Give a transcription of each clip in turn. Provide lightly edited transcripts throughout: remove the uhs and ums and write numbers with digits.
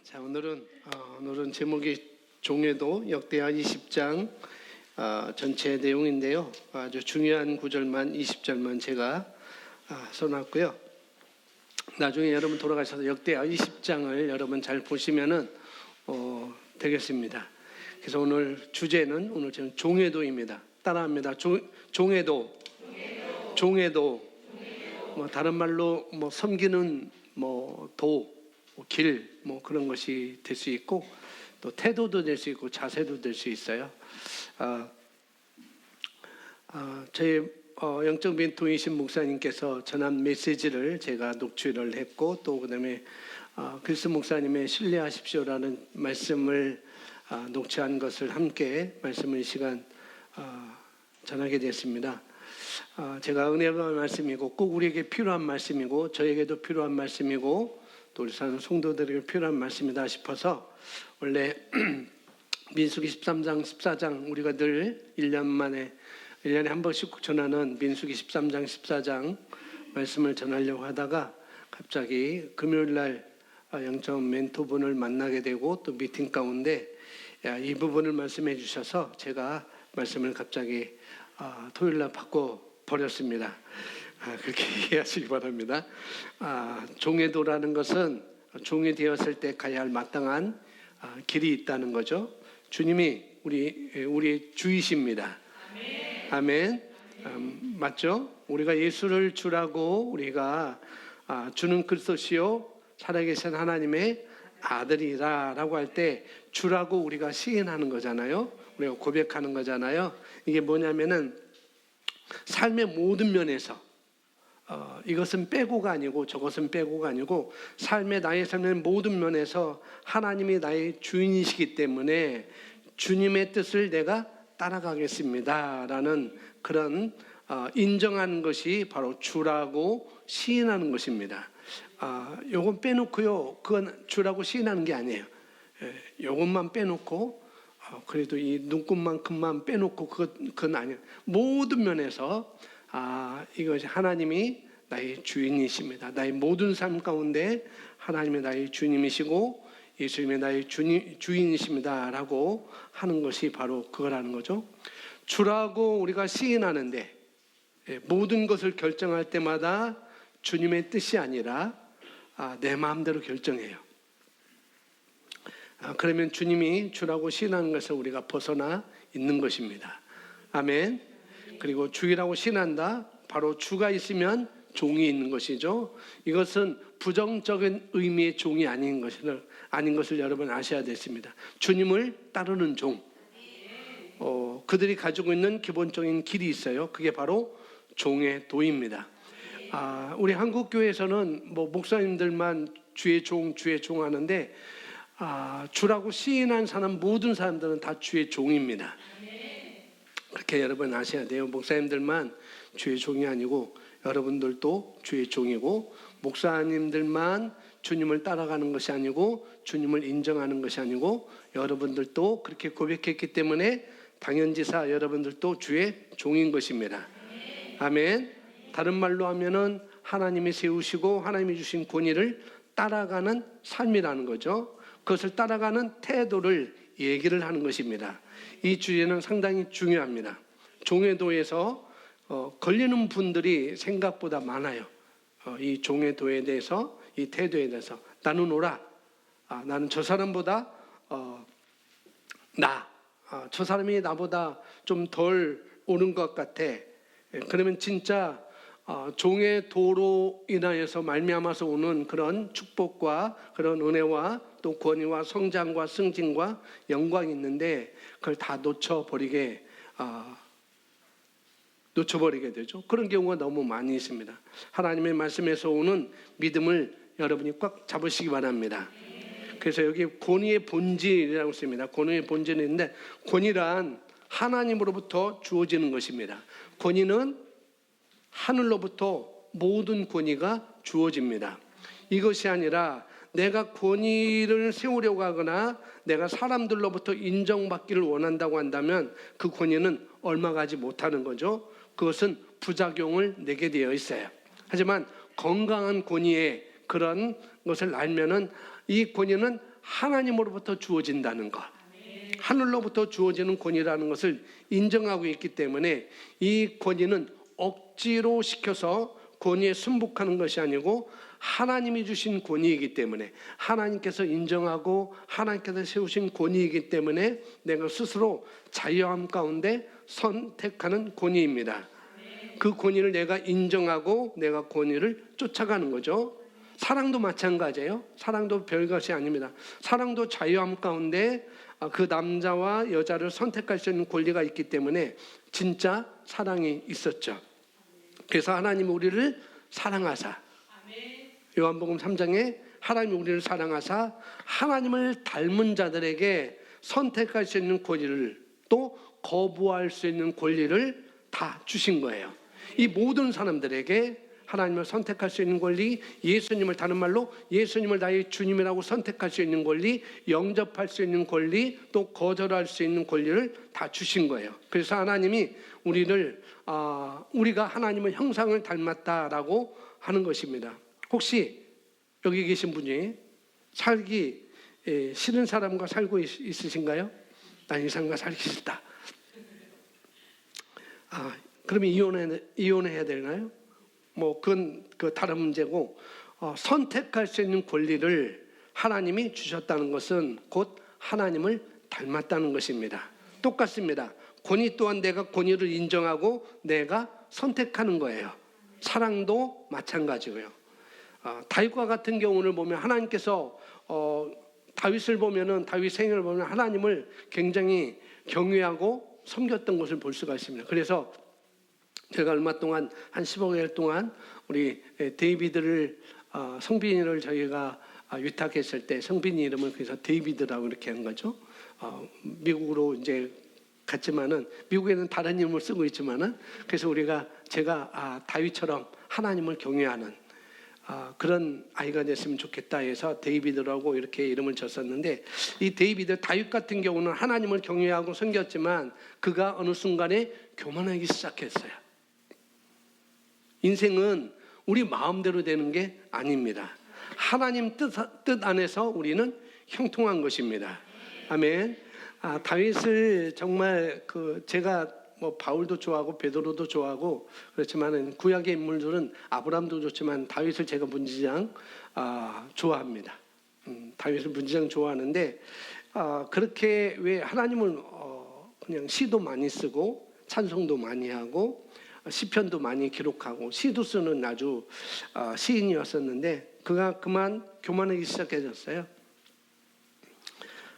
자, 오늘은 제목이 종에도 역대하 20장 전체 내용인데요. 아주 중요한 구절만 20절만 제가 써놨고요. 나중에 여러분 돌아가셔서 역대하 20장을 여러분 잘 보시면은 되겠습니다. 그래서 오늘 주제는 오늘 저는 종에도입니다. 따라합니다. 종에도. 뭐 다른 말로 뭐 섬기는 길 그런 것이 될 수 있고 또 태도도 될 수 있고 자세도 될 수 있어요. 저희 영적 멘토이신 목사님께서 전한 메시지를 제가 녹취를 했고 또 그다음에 그리스 목사님의 신뢰하십시오라는 말씀을 녹취한 것을 함께 말씀을 이 시간 전하게 됐습니다. 제가 은혜가 말씀이고 꼭 우리에게 필요한 말씀이고 저에게도 필요한 말씀이고 또 우리 사는 성도들에게 필요한 말씀이다 싶어서 원래 민수기 13장 14장 우리가 늘 1년에 한 번씩 전하는 민수기 13장 14장 말씀을 전하려고 하다가 갑자기 금요일날 영적 멘토분을 만나게 되고 또 미팅 가운데 이 부분을 말씀해 주셔서 제가 말씀을 갑자기 토요일날 바꿔버렸습니다. 그렇게 이해하시기 바랍니다. 종에도라는 것은 종이 되었을 때 가야 할 마땅한 길이 있다는 거죠. 주님이 우리 주이십니다. 아멘. 맞죠? 우리가 예수를 주라고 우리가 주는 그리스도시요 살아계신 하나님의 아들이라라고 할 때 주라고 우리가 시인하는 거잖아요. 우리가 고백하는 거잖아요. 이게 뭐냐면은 삶의 모든 면에서 이것은 빼고가 아니고 저것은 빼고가 아니고 나의 삶의 모든 면에서 하나님이 나의 주인이시기 때문에 주님의 뜻을 내가 따라가겠습니다 라는 그런 인정하는 것이 바로 주라고 시인하는 것입니다. 요건 빼놓고요, 그건 주라고 시인하는 게 아니에요. 요것만 빼놓고 그래도 이 눈꽃만큼만 빼놓고 그건 아니에요. 모든 면에서 이것이 하나님이 나의 주인이십니다. 나의 모든 삶 가운데 하나님이 나의 주님이시고 예수님이 나의 주인이십니다 라고 하는 것이 바로 그거라는 거죠. 주라고 우리가 시인하는데 모든 것을 결정할 때마다 주님의 뜻이 아니라 내 마음대로 결정해요. 그러면 주님이 주라고 시인하는 것을 우리가 벗어나 있는 것입니다. 아멘. 그리고 주이라고 시인한다. 바로 주가 있으면 종이 있는 것이죠. 이것은 부정적인 의미의 종이 아닌 것을 여러분 아셔야 됐습니다. 주님을 따르는 종. 그들이 가지고 있는 기본적인 길이 있어요. 그게 바로 종의 도입니다. 우리 한국 교회에서는 목사님들만 주의 종 하는데 주라고 시인한 사람 모든 사람들은 다 주의 종입니다. 그렇게 여러분 아셔야 돼요. 목사님들만 주의 종이 아니고 여러분들도 주의 종이고 목사님들만 주님을 따라가는 것이 아니고 주님을 인정하는 것이 아니고 여러분들도 그렇게 고백했기 때문에 당연지사 여러분들도 주의 종인 것입니다. 아멘. 다른 말로 하면은 하나님이 세우시고 하나님이 주신 권위를 따라가는 삶이라는 거죠. 그것을 따라가는 태도를 얘기를 하는 것입니다. 이 주제는 상당히 중요합니다. 종에도에서 걸리는 분들이 생각보다 많아요. 이 종에도에 대해서, 이 태도에 대해서 나는 오라. 나는 저 사람보다 저 사람이 나보다 좀 덜 오는 것 같아. 그러면 진짜 종의 도로 인하여서 말미암아서 오는 그런 축복과 그런 은혜와 또 권위와 성장과 승진과 영광이 있는데 그걸 다 놓쳐버리게 되죠. 그런 경우가 너무 많이 있습니다. 하나님의 말씀에서 오는 믿음을 여러분이 꽉 잡으시기 바랍니다. 그래서 여기 권위의 본질이라고 씁니다. 권위의 본질이 있는데 권위란 하나님으로부터 주어지는 것입니다. 권위는 하늘로부터 모든 권위가 주어집니다. 이것이 아니라 내가 권위를 세우려고 하거나 내가 사람들로부터 인정받기를 원한다고 한다면 그 권위는 얼마 가지 못하는 거죠. 그것은 부작용을 내게 되어 있어요. 하지만 건강한 권위의 그런 것을 알면은 이 권위는 하나님으로부터 주어진다는 것, 하늘로부터 주어지는 권위라는 것을 인정하고 있기 때문에 이 권위는 억지로 시켜서 권위에 순복하는 것이 아니고 하나님이 주신 권위이기 때문에, 하나님께서 인정하고 하나님께서 세우신 권위이기 때문에 내가 스스로 자유함 가운데 선택하는 권위입니다. 그 권위를 내가 인정하고 내가 권위를 쫓아가는 거죠. 사랑도 마찬가지예요. 사랑도 별것이 아닙니다. 사랑도 자유함 가운데 그 남자와 여자를 선택할 수 있는 권리가 있기 때문에 진짜 사랑이 있었죠. 그래서 하나님이 우리를 사랑하사, 요한복음 3장에 하나님이 우리를 사랑하사 하나님을 닮은 자들에게 선택할 수 있는 권리를, 또 거부할 수 있는 권리를 다 주신 거예요. 이 모든 사람들에게 하나님을 선택할 수 있는 권리, 예수님을, 다른 말로 예수님을 나의 주님이라고 선택할 수 있는 권리, 영접할 수 있는 권리, 또 거절할 수 있는 권리를 다 주신 거예요. 그래서 하나님이 우리가 하나님의 형상을 닮았다라고 하는 것입니다. 혹시 여기 계신 분이 살기 싫은 사람과 살고 있으신가요? 난 이 사람과 살기 싫다. 그러면 이혼해야 되나요? 그건 다른 문제고, 선택할 수 있는 권리를 하나님이 주셨다는 것은 곧 하나님을 닮았다는 것입니다. 똑같습니다. 권위 또한 내가 권위를 인정하고 내가 선택하는 거예요. 사랑도 마찬가지고요. 다윗과 같은 경우를 보면 하나님께서 다윗을 보면은, 다윗 생애를 보면 하나님을 굉장히 경외하고 섬겼던 것을 볼 수가 있습니다. 그래서 제가 얼마 동안 한 15개월 동안 우리 데이비드를 성빈이를 저희가 위탁했을 때 성빈이 이름을 그래서 데이비드라고 이렇게 한 거죠. 미국으로 이제 갔지만은 미국에는 다른 이름을 쓰고 있지만은 그래서 제가 다윗처럼 하나님을 경외하는 그런 아이가 됐으면 좋겠다 해서 데이비드라고 이렇게 이름을 줬었는데, 이 다윗 같은 경우는 하나님을 경외하고 섬겼지만 그가 어느 순간에 교만하기 시작했어요. 인생은 우리 마음대로 되는 게 아닙니다. 하나님 뜻 안에서 우리는 형통한 것입니다. 아멘. 다윗을 정말 제가 바울도 좋아하고 베드로도 좋아하고 그렇지만은 구약의 인물들은 아브라함도 좋지만 다윗을 제가 무지장 좋아합니다. 다윗을 무지장 좋아하는데 그렇게 왜 하나님을 그냥 시도 많이 쓰고 찬송도 많이 하고 시편도 많이 기록하고 시도 쓰는 아주 시인이었었는데 그가 그만 교만하기 시작해졌어요.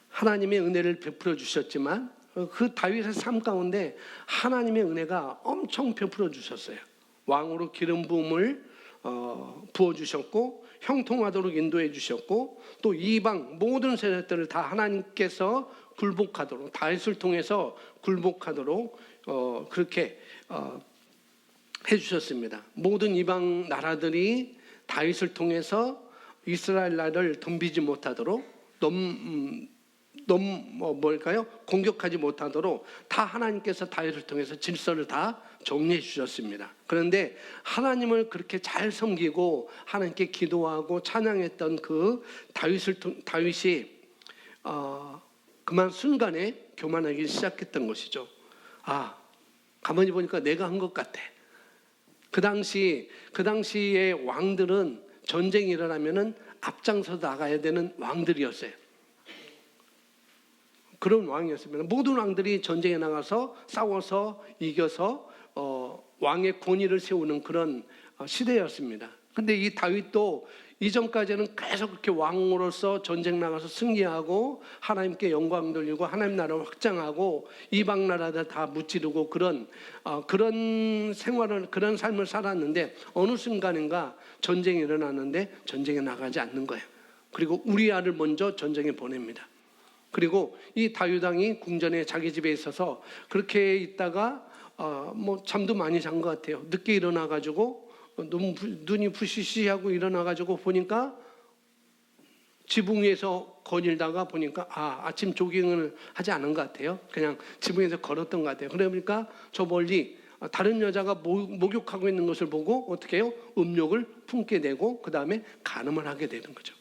하나님의 은혜를 베풀어 주셨지만 그 다윗의 삶 가운데 하나님의 은혜가 엄청 베풀어 주셨어요. 왕으로 기름 부음을 부어 주셨고 형통하도록 인도해 주셨고, 또 이방 모든 세력들을 다 하나님께서 굴복하도록, 다윗을 통해서 굴복하도록 그렇게 해주셨습니다. 모든 이방 나라들이 다윗을 통해서 이스라엘 나라를 덤비지 못하도록 공격하지 못하도록 다 하나님께서 다윗을 통해서 질서를 다 정리해 주셨습니다. 그런데 하나님을 그렇게 잘 섬기고 하나님께 기도하고 찬양했던 그 다윗이 그만 순간에 교만하기 시작했던 것이죠. 가만히 보니까 내가 한 것 같아. 그 당시에 왕들은 전쟁이 일어나면은 앞장서 나가야 되는 왕들이었어요. 그런 왕이었습니다. 모든 왕들이 전쟁에 나가서 싸워서 이겨서 왕의 권위를 세우는 그런 시대였습니다. 근데 이 다윗도 이전까지는 계속 그렇게 왕으로서 전쟁 나가서 승리하고 하나님께 영광 돌리고 하나님 나라를 확장하고 이방 나라들 다 무찌르고 그런 생활을, 그런 삶을 살았는데 어느 순간인가 전쟁이 일어났는데 전쟁에 나가지 않는 거예요. 그리고 우리아를 먼저 전쟁에 보냅니다. 그리고 이 다윗 왕이 궁전에 자기 집에 있어서 그렇게 있다가 잠도 많이 잔 것 같아요. 늦게 일어나가지고 너무 눈이 부시시하고 일어나가지고 보니까 지붕 위에서 거닐다가 보니까 아침 조깅을 하지 않은 것 같아요. 그냥 지붕에서 걸었던 것 같아요. 그러니까 저 멀리 다른 여자가 목욕하고 있는 것을 보고 어떻게 해요? 음욕을 품게 되고 그 다음에 간음을 하게 되는 거죠.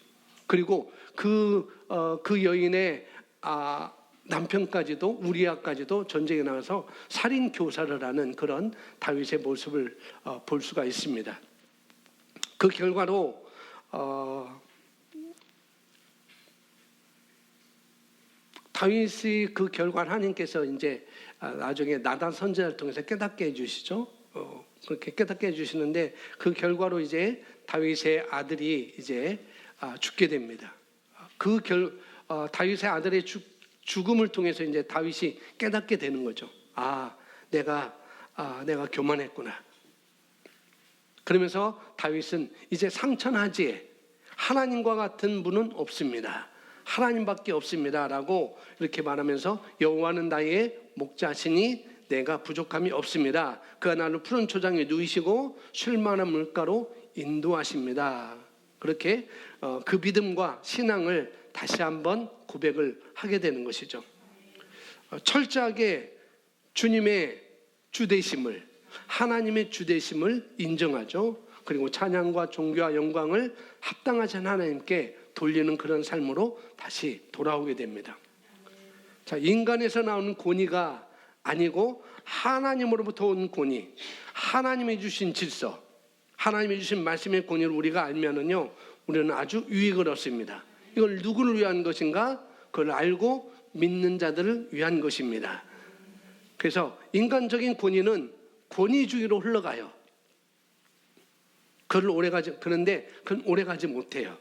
그리고 그 여인의 남편까지도 우리아까지도 전쟁에 나가서 살인 교사를 하는 그런 다윗의 모습을 볼 수가 있습니다. 그 결과로 다윗이 그 결과를 하나님께서 이제 나중에 나단 선지자를 통해서 깨닫게 해주시죠. 그렇게 깨닫게 해주시는데 그 결과로 이제 다윗의 아들이 이제 죽게 됩니다. 다윗의 아들의 죽음을 통해서 이제 다윗이 깨닫게 되는 거죠. 내가 교만했구나. 그러면서 다윗은 이제 상천하지에 하나님과 같은 분은 없습니다. 하나님밖에 없습니다라고 이렇게 말하면서 여호와는 나의 목자시니 내가 부족함이 없습니다. 그가 나를 푸른 초장에 누이시고 쉴만한 물가로 인도하십니다. 그렇게 그 믿음과 신앙을 다시 한번 고백을 하게 되는 것이죠. 철저하게 주님의 주되심을, 하나님의 주되심을 인정하죠. 그리고 찬양과 존귀와 영광을 합당하신 하나님께 돌리는 그런 삶으로 다시 돌아오게 됩니다. 자, 인간에서 나오는 권위가 아니고 하나님으로부터 온 권위, 하나님이 주신 질서, 하나님이 주신 말씀의 권위를 우리가 알면은요, 우리는 아주 유익을 얻습니다. 이걸 누구를 위한 것인가? 그걸 알고 믿는 자들을 위한 것입니다. 그래서 인간적인 권위는 권위주의로 흘러가요. 그런데 그건 오래가지 못해요.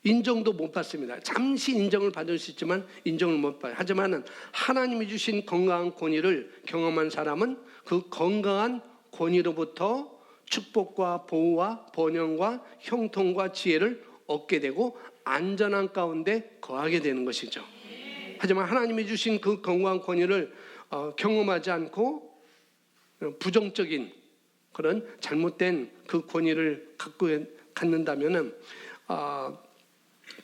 인정도 못 받습니다. 잠시 인정을 받을 수 있지만 인정을 못 받아요. 하지만 하나님이 주신 건강한 권위를 경험한 사람은 그 건강한 권위로부터 축복과 보호와 번영과 형통과 지혜를 얻게 되고 안전한 가운데 거하게 되는 것이죠. 하지만 하나님이 주신 그 건강한 권위를 경험하지 않고 부정적인 그런 잘못된 그 권위를 갖는다면은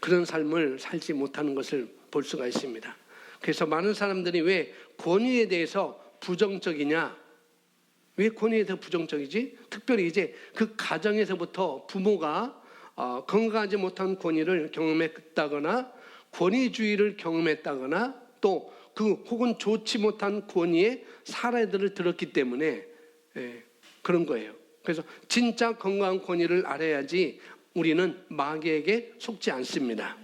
그런 삶을 살지 못하는 것을 볼 수가 있습니다. 그래서 많은 사람들이 왜 권위에 대해서 부정적이냐? 왜 권위에 대해서 부정적이지? 특별히 이제 그 가정에서부터 부모가 건강하지 못한 권위를 경험했다거나 권위주의를 경험했다거나 또 혹은 좋지 못한 권위의 사례들을 들었기 때문에 그런 거예요. 그래서 진짜 건강한 권위를 알아야지 우리는 마귀에게 속지 않습니다.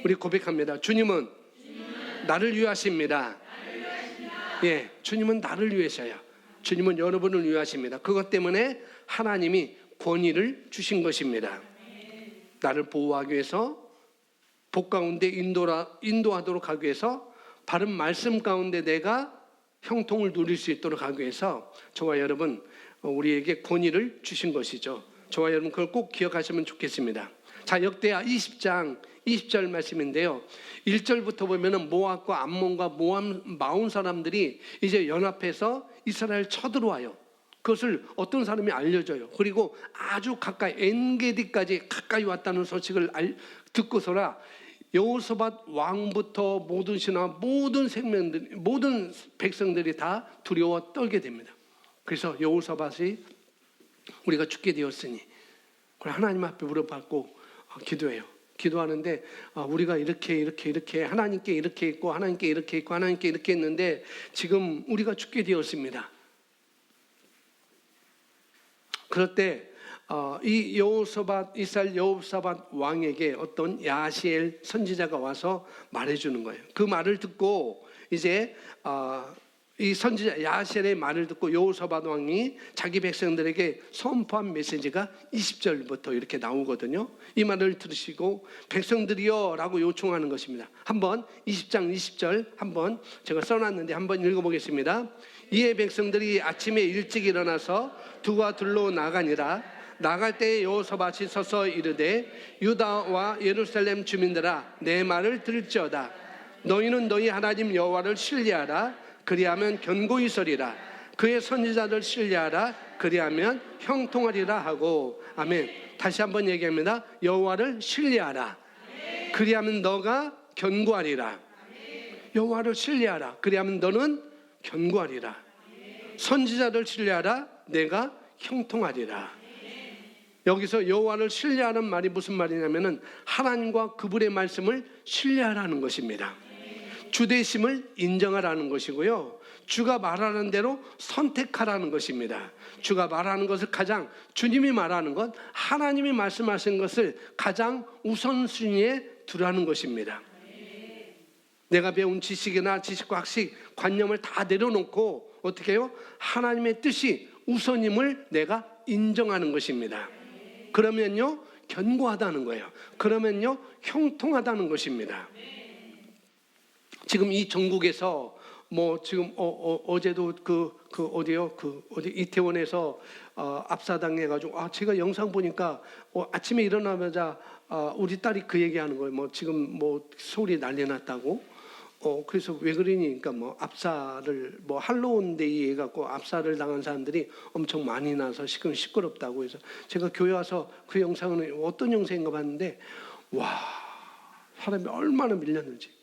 우리 고백합니다. 주님은 나를 위하십니다. 예, 주님은 나를 위하셔요. 주님은 여러분을 위하십니다. 그것 때문에 하나님이 권위를 주신 것입니다. 나를 보호하기 위해서, 복 가운데 인도하도록 하기 위해서, 바른 말씀 가운데 내가 형통을 누릴 수 있도록 하기 위해서 저와 여러분 우리에게 권위를 주신 것이죠. 저와 여러분 그걸 꼭 기억하시면 좋겠습니다. 자, 역대하 20장 20절 말씀인데요. 1절부터 보면은 모압과 암몬과 마온 사람들이 이제 연합해서 이스라엘 쳐들어와요. 그것을 어떤 사람이 알려줘요. 그리고 아주 가까이 엔게디까지 가까이 왔다는 소식을 듣고서라 여호사밧 왕부터 모든 신하 모든 백성들이 다 두려워 떨게 됩니다. 그래서 여호사밧이 우리가 죽게 되었으니 하나님 앞에 무릎 꿇고 기도해요. 기도하는데 우리가 이렇게 하나님께 이렇게 있고 하나님께 이렇게 있고 하나님께 이렇게 했는데 지금 우리가 죽게 되었습니다. 그럴 때 이 이스라엘 여호사밧 왕에게 어떤 야시엘 선지자가 와서 말해주는 거예요. 그 말을 듣고 이제 이 선지자 야시엘의 말을 듣고 여호사밧 왕이 자기 백성들에게 선포한 메시지가 20절부터 이렇게 나오거든요. 이 말을 들으시고 백성들이여 라고 요청하는 것입니다. 한번 20장 20절 한번 제가 써놨는데 한번 읽어보겠습니다. 이에 백성들이 아침에 일찍 일어나서 두와 둘로 나가니라. 나갈 때에 여호사밧이 서서 이르되 유다와 예루살렘 주민들아 내 말을 들을지어다. 너희는 너희 하나님 여호와를 신뢰하라. 그리하면 견고히 서리라. 그의 선지자를 신뢰하라. 그리하면 형통하리라 하고. 아멘. 다시 한번 얘기합니다. 여호와를 신뢰하라. 그리하면 너가 견고하리라. 여호와를 신뢰하라. 그리하면 너는 견고하리라. 선지자를 신뢰하라. 내가 형통하리라. 여기서 여호와를 신뢰하는 말이 무슨 말이냐면은 하나님과 그분의 말씀을 신뢰하라는 것입니다. 주되심을 인정하라는 것이고요. 주가 말하는 대로 선택하라는 것입니다. 주가 말하는 것을 가장, 주님이 말하는 것, 하나님이 말씀하신 것을 가장 우선순위에 두라는 것입니다. 내가 배운 지식이나 지식과 학식, 관념을 다 내려놓고 어떻게 해요? 하나님의 뜻이 우선임을 내가 인정하는 것입니다. 그러면요, 견고하다는 거예요. 그러면요, 형통하다는 것입니다. 지금 이 전국에서 지금 어제도 어디 이태원에서 압사당해가지고 제가 영상 보니까 아침에 일어나자마자 우리 딸이 그 얘기하는 거예요. 지금 서울이 난리 났다고. 그래서 왜 그러니까 압사를 할로윈데이 해갖고 압사를 당한 사람들이 엄청 많이 나서 시끄럽다고 해서 제가 교회 와서 그 영상은 어떤 영상인가 봤는데 와, 사람이 얼마나 밀렸는지.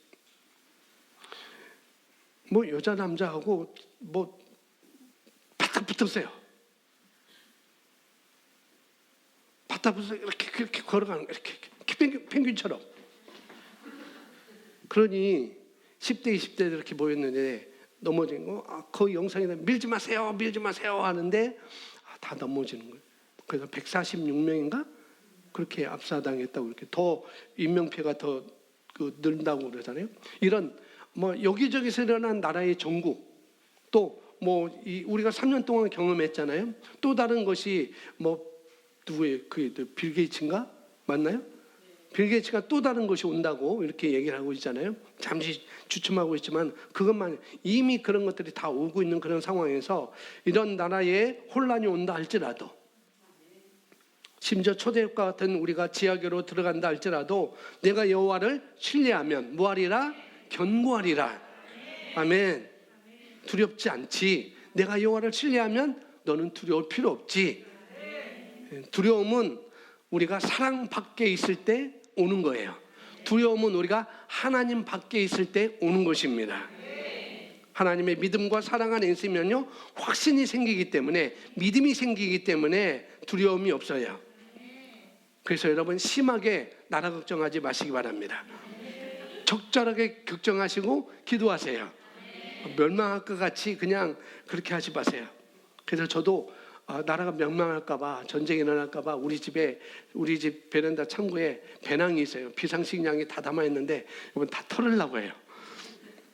여자 남자하고 바닥 붙었어요. 바닥 붙어서 이렇게 걸어가는 거예요. 이렇게 펭귄처럼. 그러니 10대 20대들 이렇게 모였는데 넘어진 거 그 영상에 밀지 마세요 하는데 다 넘어지는 거예요. 그래서 146명인가 그렇게 압사당했다고, 이렇게 더 인명피해가 더 늘다고 그러잖아요. 이런 여기저기서 일어난 나라의 전국, 또 우리가 3년 동안 경험했잖아요. 또 다른 것이 누구의 빌 게이츠인가 맞나요? 빌 게이츠가 또 다른 것이 온다고 이렇게 얘기를 하고 있잖아요. 잠시 주춤하고 있지만 그것만, 이미 그런 것들이 다 오고 있는 그런 상황에서 이런 나라에 혼란이 온다 할지라도, 심지어 초대교과 같은 우리가 지하교로 들어간다 할지라도 내가 여호와를 신뢰하면 뭐하리라? 견고하리라. 아멘. 두렵지 않지. 내가 여호와를 신뢰하면 너는 두려울 필요 없지. 두려움은 우리가 사랑 밖에 있을 때 오는 거예요. 두려움은 우리가 하나님 밖에 있을 때 오는 것입니다. 하나님의 믿음과 사랑 안에 있으면요, 확신이 생기기 때문에, 믿음이 생기기 때문에 두려움이 없어요. 그래서 여러분, 심하게 나라 걱정하지 마시기 바랍니다. 적절하게 걱정하시고 기도하세요. 멸망할 것 같이 그냥 그렇게 하지 마세요. 그래서 저도 나라가 멸망할까 봐, 전쟁이 일어날까 봐 우리 집 베란다 창고에 배낭이 있어요. 비상식량이 다 담아 있는데 이번 다 털으려고 해요.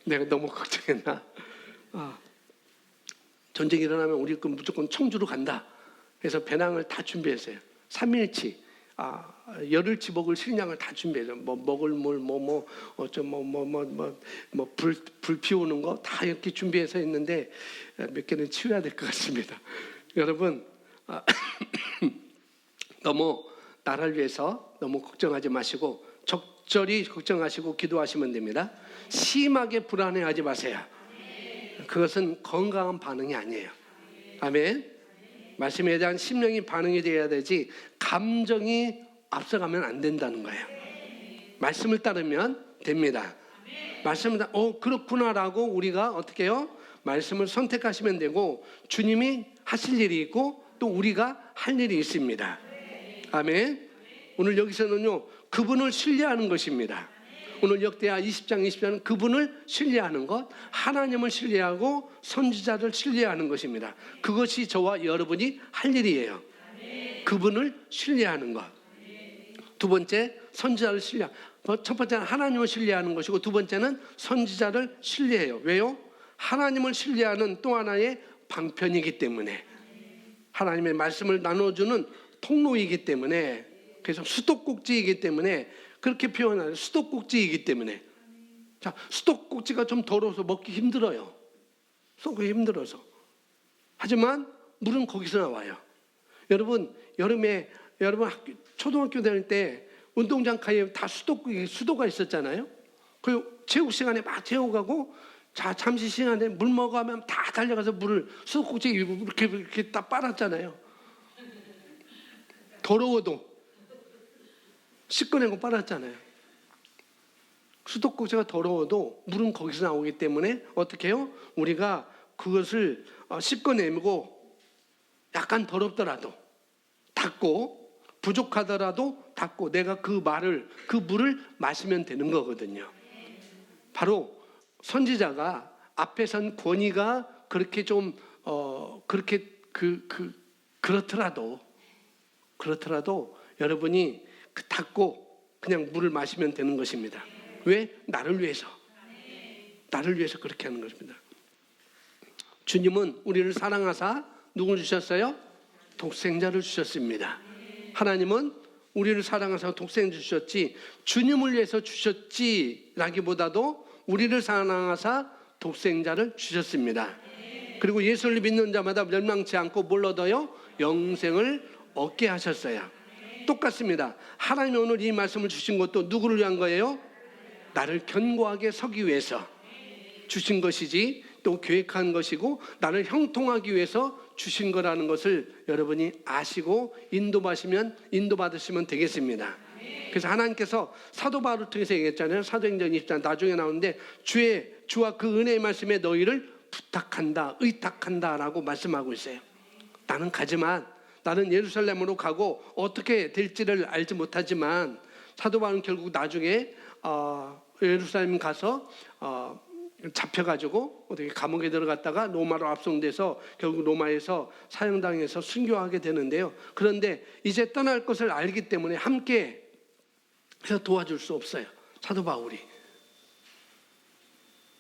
내가 너무 걱정했나? 전쟁이 일어나면 우리 무조건 청주로 간다. 그래서 배낭을 다 준비했어요. 3일치 열흘치 먹을 식량을 다 준비해서 먹을 물 불 피우는 거 다 이렇게 준비해서 있는데 몇 개는 치워야 될 것 같습니다. 여러분, 너무 나라를 위해서 너무 걱정하지 마시고 적절히 걱정하시고 기도하시면 됩니다. 심하게 불안해하지 마세요. 그것은 건강한 반응이 아니에요. 아멘. 말씀에 대한 심령이 반응이 돼야 되지 감정이 앞서가면 안 된다는 거예요. 말씀을 따르면 됩니다. 말씀을 그렇구나라고 우리가 어떻게 해요? 말씀을 선택하시면 되고, 주님이 하실 일이 있고 또 우리가 할 일이 있습니다. 아멘. 오늘 여기서는요, 그분을 신뢰하는 것입니다. 오늘 역대하 20장 20절은 그분을 신뢰하는 것, 하나님을 신뢰하고 선지자를 신뢰하는 것입니다. 그것이 저와 여러분이 할 일이에요. 그분을 신뢰하는 것. 두 번째, 선지자를 첫 번째는 하나님을 신뢰하는 것이고, 두 번째는 선지자를 신뢰해요. 왜요? 하나님을 신뢰하는 또 하나의 방편이기 때문에, 하나님의 말씀을 나눠주는 통로이기 때문에, 그래서 수도꼭지이기 때문에 그렇게 표현하는, 수도꼭지이기 때문에. 자, 수도꼭지가 좀 더러워서 먹기 힘들어요. 쏘기 힘들어서. 하지만 물은 거기서 나와요. 여러분, 여름에 초등학교 다닐 때 운동장 가에 다 수도가 있었잖아요. 그 체육 시간에 막 체육하고, 자, 잠시 시간에 물 먹으면 다 달려가서 물을 수도꼭지 이렇게 딱 빨았잖아요. 더러워도 씻어내고 빨았잖아요. 수도꼭지가 더러워도 물은 거기서 나오기 때문에 어떻게 해요? 우리가 그것을 씻어내고 약간 더럽더라도 닦고 부족하더라도 닫고 내가 그 물을 마시면 되는 거거든요. 바로 선지자가 앞에 선 권위가 그렇게 좀 그렇게 그렇더라도 여러분이 닫고 그냥 물을 마시면 되는 것입니다. 왜? 나를 위해서 그렇게 하는 것입니다. 주님은 우리를 사랑하사 누구를 주셨어요? 독생자를 주셨습니다. 하나님은 우리를 사랑하사 독생자를 주셨지 주님을 위해서 주셨지라기보다도 우리를 사랑하사 독생자를 주셨습니다. 그리고 예수를 믿는 자마다 멸망치 않고 뭘 얻어요? 영생을 얻게 하셨어요. 똑같습니다. 하나님이 오늘 이 말씀을 주신 것도 누구를 위한 거예요? 나를 견고하게 서기 위해서 주신 것이지 또 계획한 것이고 나를 형통하기 위해서 주신 거라는 것을 여러분이 아시고 인도받으시면 되겠습니다. 그래서 하나님께서 사도 바울을 통해서 얘기했잖아요. 사도행전 20장 나중에 나오는데 주와 그 은혜의 말씀에 너희를 부탁한다, 의탁한다라고 말씀하고 있어요. 나는 가지만 나는 예루살렘으로 가고 어떻게 될지를 알지 못하지만 사도 바울은 결국 나중에 예루살렘 가서 잡혀가지고 어떻게 감옥에 들어갔다가 로마로 압송돼서 결국 로마에서 사형당해서 순교하게 되는데요. 그런데 이제 떠날 것을 알기 때문에 함께 해서 도와줄 수 없어요. 사도 바울이.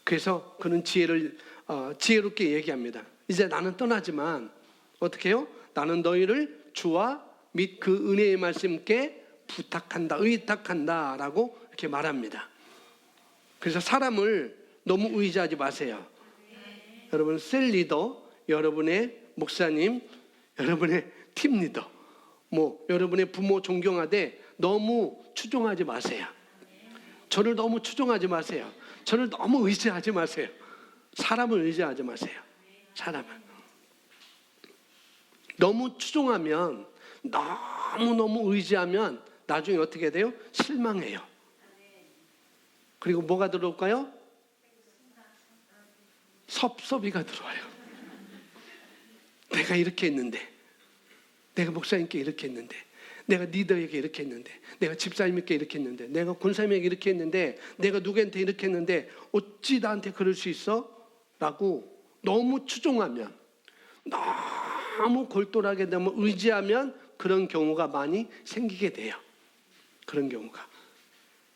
그래서 그는 지혜롭게 얘기합니다. 이제 나는 떠나지만 어떻게 해요? 나는 너희를 주와 및 그 은혜의 말씀께 부탁한다, 의탁한다 라고 이렇게 말합니다. 그래서 사람을 너무 의지하지 마세요. 여러분 셀 리더, 여러분의 목사님, 여러분의 팀 리더, 여러분의 부모 존경하되 너무 추종하지 마세요. 저를 너무 추종하지 마세요. 저를 너무 의지하지 마세요. 사람을 의지하지 마세요. 사람을 너무 추종하면, 너무 의지하면 나중에 어떻게 돼요? 실망해요. 그리고 뭐가 들어올까요? 섭섭이가 들어와요. 내가 이렇게 했는데, 내가 목사님께 이렇게 했는데, 내가 리더에게 이렇게 했는데, 내가 집사님에게 이렇게 했는데, 내가 권사님에게 이렇게 했는데, 내가 누구한테 이렇게 했는데 어찌 나한테 그럴 수 있어? 라고 너무 추종하면, 너무 골똘하게 너무 의지하면 그런 경우가 많이 생기게 돼요. 그런 경우가.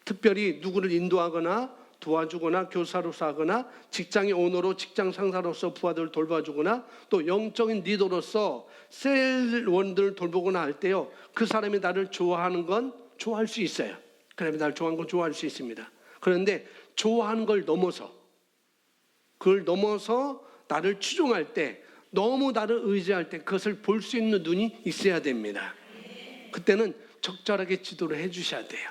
특별히 누구를 인도하거나 도와주거나 교사로서 하거나 직장의 오너로 직장 상사로서 부하들을 돌봐주거나 또 영적인 리더로서 셀원들을 돌보거나 할 때요, 그 사람이 나를 좋아하는 건 좋아할 수 있어요. 그 사람이 나를 좋아하는 건 좋아할 수 있습니다. 그런데 좋아하는 걸 넘어서, 그걸 넘어서 나를 추종할 때, 너무 나를 의지할 때 그것을 볼 수 있는 눈이 있어야 됩니다. 그때는 적절하게 지도를 해주셔야 돼요.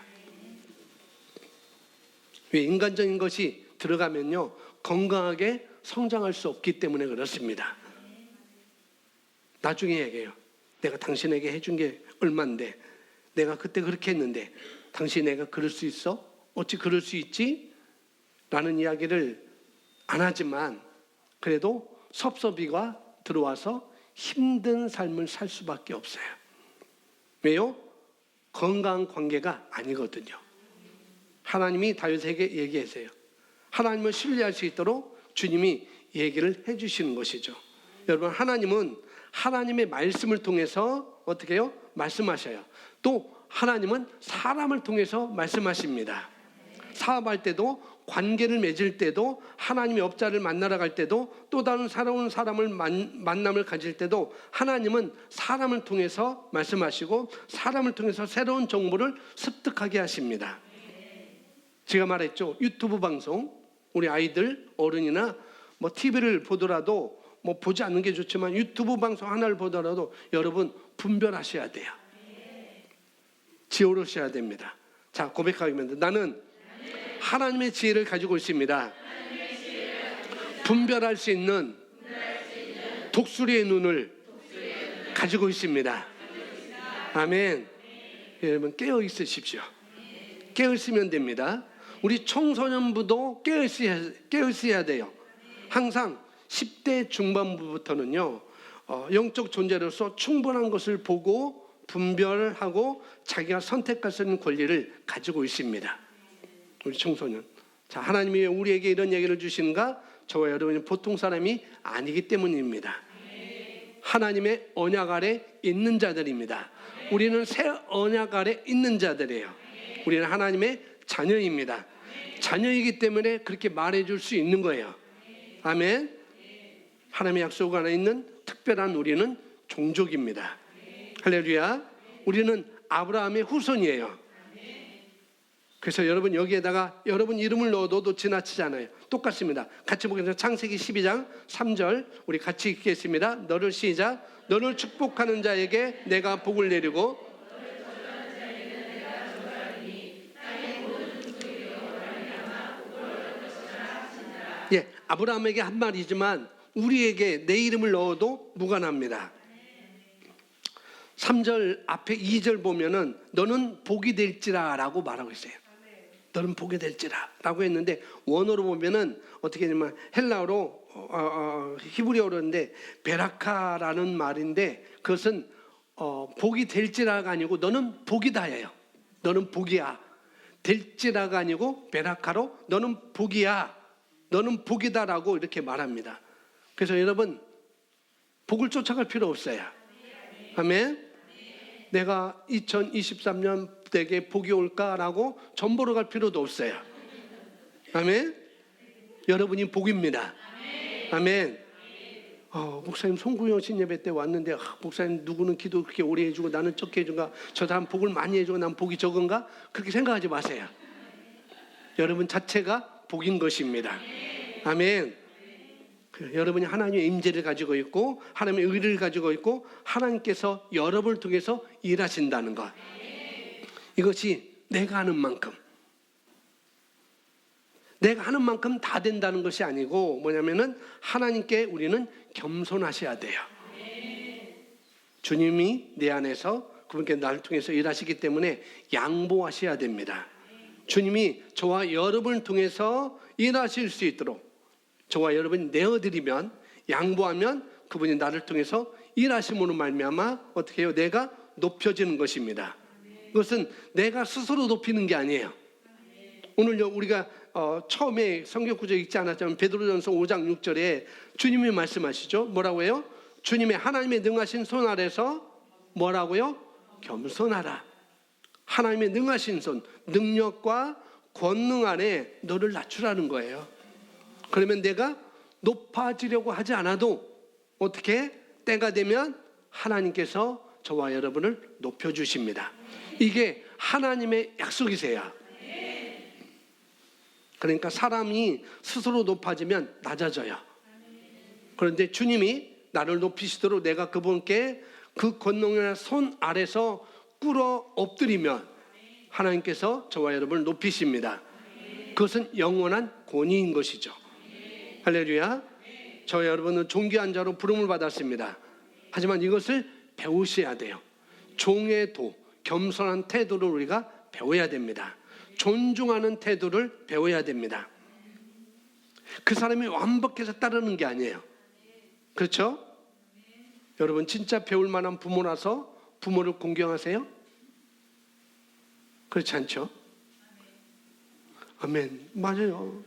왜? 인간적인 것이 들어가면요 건강하게 성장할 수 없기 때문에 그렇습니다. 나중에 얘기해요. 내가 당신에게 해준 게 얼만데, 내가 그때 그렇게 했는데 당신 내가 그럴 수 있어? 어찌 그럴 수 있지? 라는 이야기를 안 하지만 그래도 섭섭이가 들어와서 힘든 삶을 살 수밖에 없어요. 왜요? 건강한 관계가 아니거든요. 하나님이 다윗에게 얘기했어요. 하나님을 신뢰할 수 있도록 주님이 얘기를 해주시는 것이죠. 여러분, 하나님은 하나님의 말씀을 통해서 어떻게 해요? 말씀하셔요. 또 하나님은 사람을 통해서 말씀하십니다. 사업할 때도, 관계를 맺을 때도, 하나님의 업자를 만나러 갈 때도, 또 다른 새로운 사람을 만남을 가질 때도 하나님은 사람을 통해서 말씀하시고 사람을 통해서 새로운 정보를 습득하게 하십니다. 제가 말했죠. 유튜브 방송, 우리 아이들, 어른이나 TV를 보더라도 보지 않는 게 좋지만 유튜브 방송 하나를 보더라도 여러분 분별하셔야 돼요. 지혜로우셔야 됩니다. 자, 고백하기만. 나는 하나님의 지혜를 가지고 있습니다. 분별할 수 있는 독수리의 눈을 가지고 있습니다. 아멘. 여러분 깨어 있으십시오. 깨어 있으면 됩니다. 우리 청소년부도 깨어 있어야 돼요. 항상 10대 중반부부터는요 영적 존재로서 충분한 것을 보고 분별하고 자기가 선택할 수 있는 권리를 가지고 있습니다. 우리 청소년. 자, 하나님이 우리에게 이런 얘기를 주시는가? 저와 여러분이 보통 사람이 아니기 때문입니다. 하나님의 언약 아래 있는 자들입니다. 우리는 새 언약 아래 있는 자들이에요. 우리는 하나님의 자녀입니다. 자녀이기 때문에 그렇게 말해줄 수 있는 거예요. 아멘. 하나님의 약속 안에 있는 특별한 우리는 종족입니다. 할렐루야. 우리는 아브라함의 후손이에요. 그래서 여러분 여기에다가 여러분 이름을 넣어도 지나치잖아요. 똑같습니다. 같이 보겠습니다. 창세기 12장 3절 우리 같이 읽겠습니다. 너를 시작. 너를 축복하는 자에게 내가 복을 내리고 예, 아브라함에게 한 말이지만 우리에게 내 이름을 넣어도 무관합니다. 3절 앞에 2절 보면은 너는 복이 될지라 라고 말하고 있어요. 너는 복이 될지라 라고 했는데 원어로 보면은 어떻게 되냐면 헬라어로 히브리어로인데 베라카라는 말인데 그것은 복이 될지라가 아니고 너는 복이다예요. 너는 복이야. 될지라가 아니고 베라카로 너는 복이야. 너는 복이다라고 이렇게 말합니다. 그래서 여러분 복을 쫓아갈 필요 없어요. 아멘. 내가 2023년 내게 복이 올까라고 전보러 갈 필요도 없어요. 아멘. 여러분이 복입니다. 아멘. 목사님 송구영 신예배 때 왔는데 목사님 누구는 기도 그렇게 오래 해주고 나는 적게 해준가? 저 사람 복을 많이 해주고 난 복이 적은가? 그렇게 생각하지 마세요. 여러분 자체가 복인 것입니다. 아멘. 여러분이 하나님의 임재를 가지고 있고 하나님의 의를 가지고 있고 하나님께서 여러분을 통해서 일하신다는 것. 이것이 내가 하는 만큼 내가 하는 만큼 다 된다는 것이 아니고 뭐냐면은 하나님께 우리는 겸손하셔야 돼요. 주님이 내 안에서 그분께 나를 통해서 일하시기 때문에 양보하셔야 됩니다. 주님이 저와 여러분을 통해서 일하실 수 있도록 저와 여러분이 내어드리면 양보하면 그분이 나를 통해서 일하심으로 말미암아 어떻게 해요? 내가 높여지는 것입니다. 그것은 내가 스스로 높이는 게 아니에요. 오늘 우리가 처음에 성경 구절 읽지 않았지만 베드로전서 5장 6절에 주님이 말씀하시죠. 뭐라고 해요? 주님의 하나님의 능하신 손 아래서 뭐라고요? 겸손하라. 하나님의 능하신 손, 능력과 권능 안에 너를 낮추라는 거예요. 그러면 내가 높아지려고 하지 않아도 어떻게 때가 되면 하나님께서 저와 여러분을 높여주십니다. 이게 하나님의 약속이세요. 그러니까 사람이 스스로 높아지면 낮아져요. 그런데 주님이 나를 높이시도록 내가 그분께 그 권능의 손 아래서 꿇어 엎드리면 하나님께서 저와 여러분을 높이십니다. 그것은 영원한 권위인 것이죠. 할렐루야. 저와 여러분은 존귀한 자로 부름을 받았습니다. 하지만 이것을 배우셔야 돼요. 종의 도, 겸손한 태도를 우리가 배워야 됩니다. 존중하는 태도를 배워야 됩니다. 그 사람이 완벽해서 따르는 게 아니에요. 그렇죠? 여러분 진짜 배울 만한 부모라서 부모를 공경하세요? 그렇지 않죠? 아멘. 맞아요.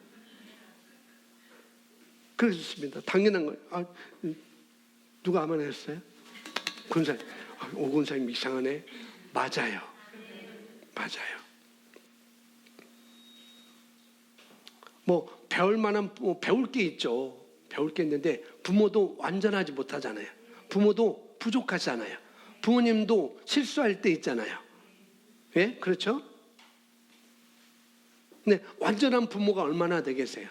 그렇습니다. 당연한 거예요. 누가 아멘 했어요? 군사님. 오 군사님 이상하네. 맞아요. 맞아요. 뭐 배울 만한 배울 게 있죠. 배울 게 있는데 부모도 완전하지 못하잖아요. 부모도 부족하잖아요. 부모님도 실수할 때 있잖아요. 예? 그렇죠? 근데 완전한 부모가 얼마나 되겠어요?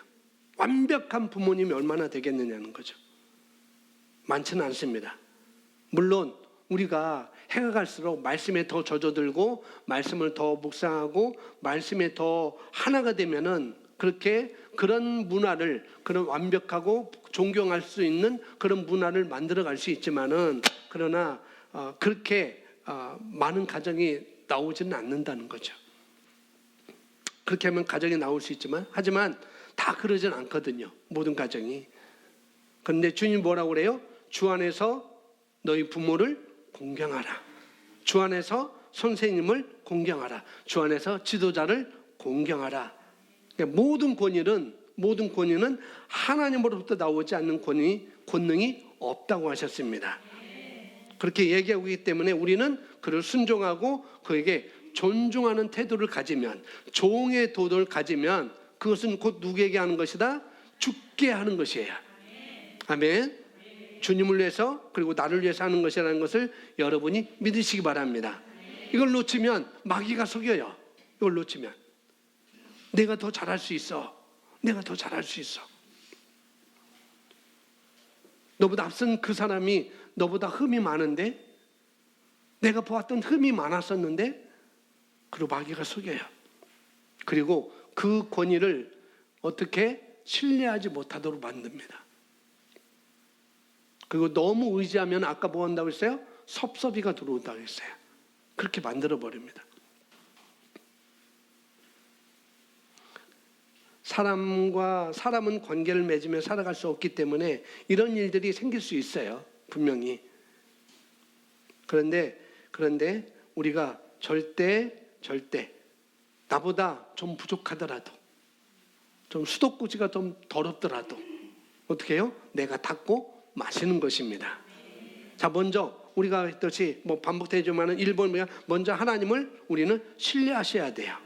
완벽한 부모님이 얼마나 되겠느냐는 거죠. 많지는 않습니다. 물론 우리가 해가 갈수록 말씀에 더 젖어들고 말씀을 더 묵상하고 말씀에 더 하나가 되면은 그렇게 그런 문화를 그런 완벽하고 존경할 수 있는 그런 문화를 만들어갈 수 있지만은 그러나 그렇게 많은 가정이 나오지는 않는다는 거죠. 그렇게 하면 가정이 나올 수 있지만 하지만 다 그러진 않거든요. 모든 가정이. 그런데 주님 뭐라고 그래요? 주 안에서 너희 부모를 공경하라. 주 안에서 선생님을 공경하라. 주 안에서 지도자를 공경하라. 그러니까 모든 권위는 하나님으로부터 나오지 않는 권능이 없다고 하셨습니다. 그렇게 얘기하고 있기 때문에 우리는 그를 순종하고 그에게 존중하는 태도를 가지면, 종의 도를 가지면 그것은 곧 누구에게 하는 것이다? 죽게 하는 것이에요. 아멘. 주님을 위해서 그리고 나를 위해서 하는 것이라는 것을 여러분이 믿으시기 바랍니다. 이걸 놓치면 마귀가 속여요. 이걸 놓치면 내가 더 잘할 수 있어. 내가 더 잘할 수 있어. 너보다 앞선 그 사람이 너보다 흠이 많은데, 내가 보았던 흠이 많았었는데, 그리고 마귀가 속여요. 그리고 그 권위를 어떻게 신뢰하지 못하도록 만듭니다. 그리고 너무 의지하면 아까 뭐 한다고 했어요? 섭섭이가 들어온다고 했어요. 그렇게 만들어 버립니다. 사람은 관계를 맺으며 살아갈 수 없기 때문에 이런 일들이 생길 수 있어요. 분명히. 그런데 우리가 절대 나보다 좀 부족하더라도, 좀 수도꼭지가 좀 더럽더라도 어떻게 해요? 내가 닦고 마시는 것입니다. 자, 먼저 우리가 했듯이 반복되지만은 1번 먼저 하나님을 우리는 신뢰하셔야 돼요.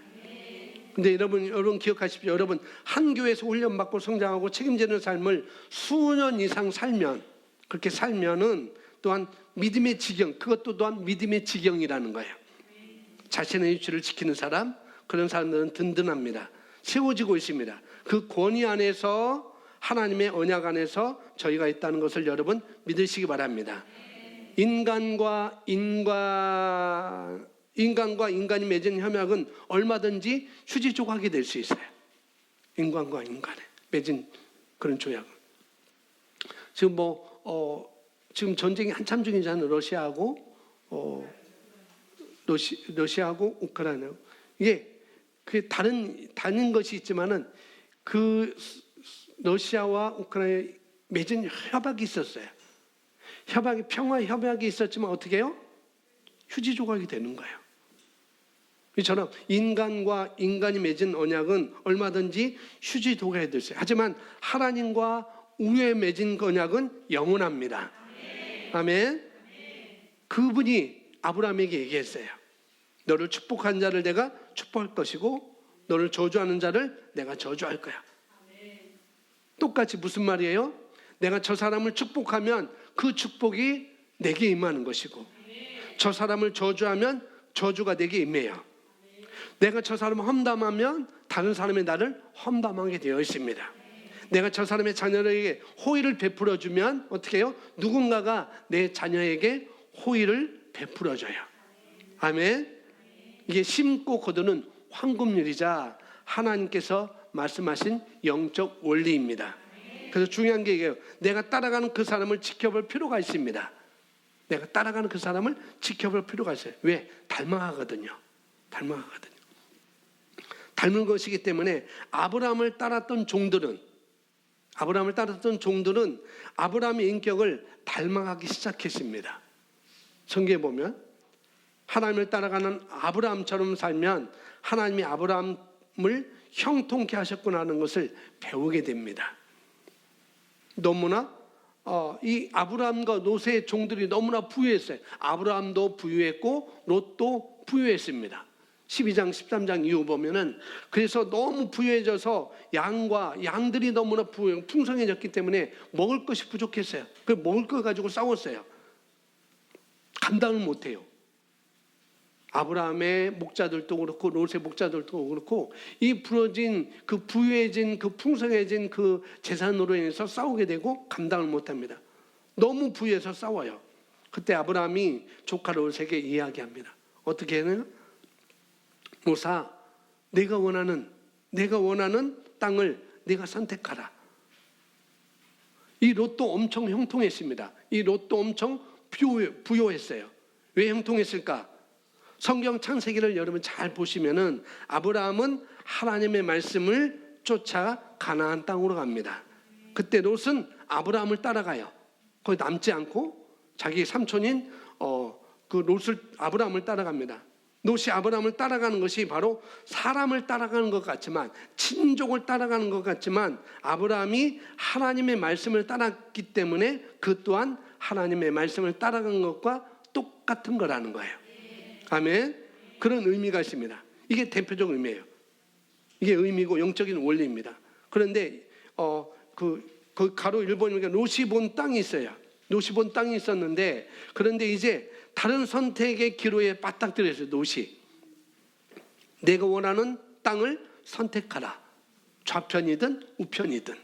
근데 여러분 기억하십시오. 여러분 한 교회에서 훈련받고 성장하고 책임지는 삶을 수년 이상 살면, 그렇게 살면은 또한 믿음의 지경, 그것도 또한 믿음의 지경이라는 거예요. 자신의 위치를 지키는 사람, 그런 사람들은 든든합니다. 세워지고 있습니다. 그 권위 안에서, 하나님의 언약 안에서 저희가 있다는 것을 여러분 믿으시기 바랍니다. 인간과 인간이 맺은 협약은 얼마든지 휴지 조각이 될 수 있어요. 인간과 인간에 맺은 그런 조약은. 지금 전쟁이 한참 중이잖아요. 러시아하고 우크라이나. 이게 그 다른 것이 있지만은 그 러시아와 우크라이나 맺은 협약이 있었어요. 평화 협약이 있었지만 어떻게 해요? 휴지 조각이 되는 거예요. 이처럼 인간과 인간이 맺은 언약은 얼마든지 휴지 조각이 될 수 있어요. 하지만 하나님과 우리의 맺은 언약은 영원합니다. 아멘. 그분이 아브라함에게 얘기했어요. 너를 축복한 자를 내가 축복할 것이고 너를 저주하는 자를 내가 저주할 거야. 똑같이 무슨 말이에요? 내가 저 사람을 축복하면 그 축복이 내게 임하는 것이고, 저 사람을 저주하면 저주가 내게 임해요. 내가 저 사람을 험담하면 다른 사람이 나를 험담하게 되어 있습니다. 내가 저 사람의 자녀에게 호의를 베풀어주면 어떻게 해요? 누군가가 내 자녀에게 호의를 베풀어줘요. 아멘. 이게 심고 거두는 황금률이자 하나님께서 말씀하신 영적 원리입니다. 그래서 중요한 게 이게요. 내가 따라가는 그 사람을 지켜볼 필요가 있습니다. 내가 따라가는 그 사람을 지켜볼 필요가 있어요. 왜? 닮은 것이기 때문에 아브라함을 따랐던 종들은 아브라함의 인격을 닮아가기 시작했습니다. 성경에 보면 하나님을 따라가는 아브라함처럼 살면 하나님이 아브라함을 형통케 하셨구나 하는 것을 배우게 됩니다. 너무나 이 아브라함과 롯의 종들이 너무나 부유했어요. 아브라함도 부유했고 롯도 부유했습니다. 12장 13장 이후 보면은 그래서 너무 부유해져서 양들이 너무나 풍성해졌기 때문에 먹을 것이 부족했어요. 그 먹을 거 가지고 싸웠어요. 감당을 못해요. 아브라함의 목자들도 그렇고 롯의 목자들도 그렇고 이 부러진 그 부유해진 그 풍성해진 그 재산으로 인해서 싸우게 되고 감당을 못합니다. 너무 부유해서 싸워요. 그때 아브라함이 조카 롯에게 이야기합니다. 어떻게 해요? 롯아, 내가 원하는 땅을 네가 선택하라. 이 롯도 엄청 형통했습니다. 이 롯도 엄청 부유했어요. 왜 형통했을까? 성경 창세기를 여러분 잘 보시면은 아브라함은 하나님의 말씀을 쫓아 가나안 땅으로 갑니다. 그때 롯은 아브라함을 따라가요. 거기 남지 않고 자기 삼촌인 그 롯을 아브라함을 따라갑니다. 롯이 아브라함을 따라가는 것이 바로 사람을 따라가는 것 같지만, 친족을 따라가는 것 같지만, 아브라함이 하나님의 말씀을 따랐기 때문에 그 또한 하나님의 말씀을 따라간 것과 똑같은 거라는 거예요. 아멘. 그런 의미가 있습니다. 이게 대표적 의미예요. 이게 의미고 영적인 원리입니다. 그런데 그 가로 1번이니까 롯이 본 땅이 있어요. 롯이 본 땅이 있었는데, 그런데 이제 다른 선택의 기로에 빠딱들였어요. 롯이 내가 원하는 땅을 선택하라. 좌편이든 우편이든.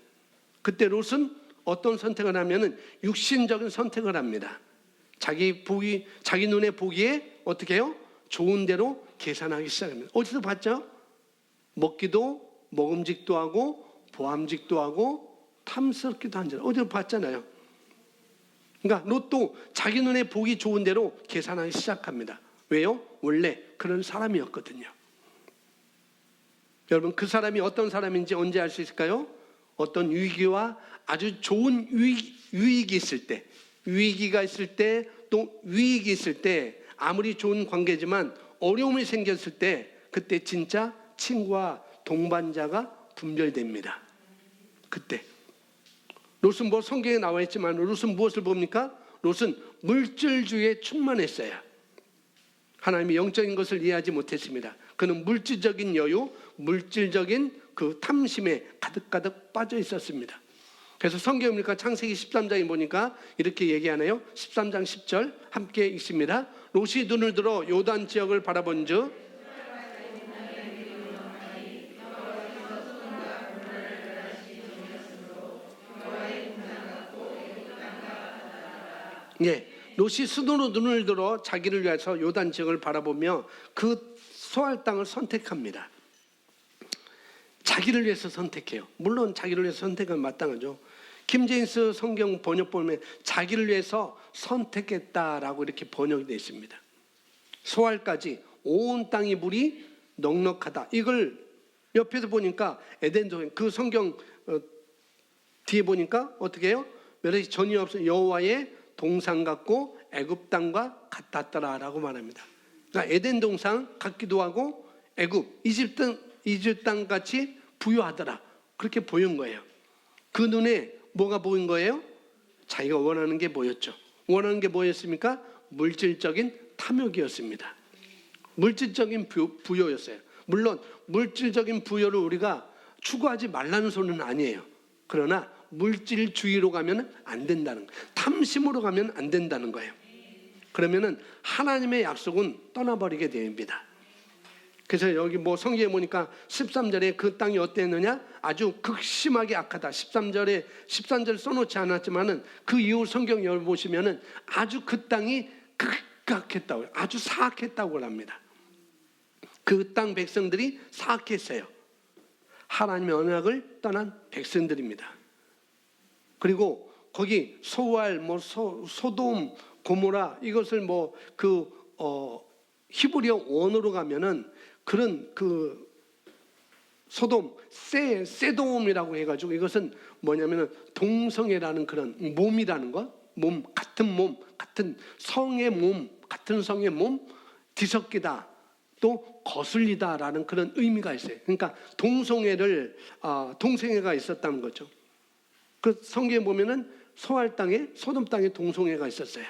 그때 롯은 어떤 선택을 하면은 육신적인 선택을 합니다. 자기 눈에 보기에 어떻게 해요? 좋은 대로 계산하기 시작합니다. 어디서 봤죠? 먹음직도 하고 보암직도 하고 탐스럽기도 한잖아요. 어디서 봤잖아요. 그러니까 롯도 자기 눈에 보기 좋은 대로 계산하기 시작합니다. 왜요? 원래 그런 사람이었거든요. 여러분, 그 사람이 어떤 사람인지 언제 알 수 있을까요? 어떤 위기와 아주 좋은 유익이 있을 때, 위기가 있을 때, 또 유익이 있을 때, 아무리 좋은 관계지만 어려움이 생겼을 때, 그때 진짜 친구와 동반자가 분별됩니다. 그때 롯은 뭐 성경에 나와 있지만 롯은 무엇을 봅니까? 롯은 물질주의에 충만했어요. 하나님이 영적인 것을 이해하지 못했습니다. 그는 물질적인 여유, 물질적인 그 탐심에 가득가득 빠져 있었습니다. 그래서 성경에 보니까 창세기 13장에 보니까 이렇게 얘기하네요. 13장 10절 함께 읽습니다. 롯이 눈을 들어 요단 지역을 바라본즉 롯이 스스로 눈을 들어 자기를 위해서 요단 지역을 바라보며 그 소할 땅을 선택합니다. 자기를 위해서 선택해요. 물론 자기를 위해서 선택은 마땅하죠. 킹제임스 성경 번역 보면 자기를 위해서 선택했다라고 이렇게 번역이 되어 있습니다. 소알까지 온 땅이 물이 넉넉하다. 이걸 옆에서 보니까 에덴동 그 성경 뒤에 보니까 어떻게 해요? 멸시 전이 없어 여호와의 동산 같고 애굽 땅과 같았더라라고 말합니다. 그러니까 에덴 동산 같기도 하고 애굽 이집트 땅 같이 부유하더라. 그렇게 보인 거예요. 그 눈에 뭐가 보인 거예요? 자기가 원하는 게 뭐였죠? 원하는 게 뭐였습니까? 물질적인 탐욕이었습니다. 물질적인 부여였어요. 물론 물질적인 부여를 우리가 추구하지 말라는 소리는 아니에요. 그러나 물질주의로 가면 안 된다는 거예요. 탐심으로 가면 안 된다는 거예요. 그러면은 하나님의 약속은 떠나버리게 됩니다. 그래서 여기 뭐 성경에 보니까 13절에 그 땅이 어땠느냐? 아주 극심하게 악하다. 13절 써놓지 않았지만은 그 이후 성경 열보시면은 아주 그 땅이 극악했다고, 아주 사악했다고 합니다. 그 땅 백성들이 사악했어요. 하나님의 언약을 떠난 백성들입니다. 그리고 거기 소알, 소돔, 고모라 이것을 히브리어 원어로 가면은 그런 그 소돔, 세돔이라고 해가지고 이것은 뭐냐면은 동성애라는 그런 몸이라는 거, 같은 성의 몸, 같은 성의 몸, 뒤섞이다, 또 거슬리다라는 그런 의미가 있어요. 그러니까 동성애가 있었다는 거죠. 그 성경에 보면은 소알 땅에, 소돔 땅에 동성애가 있었어요.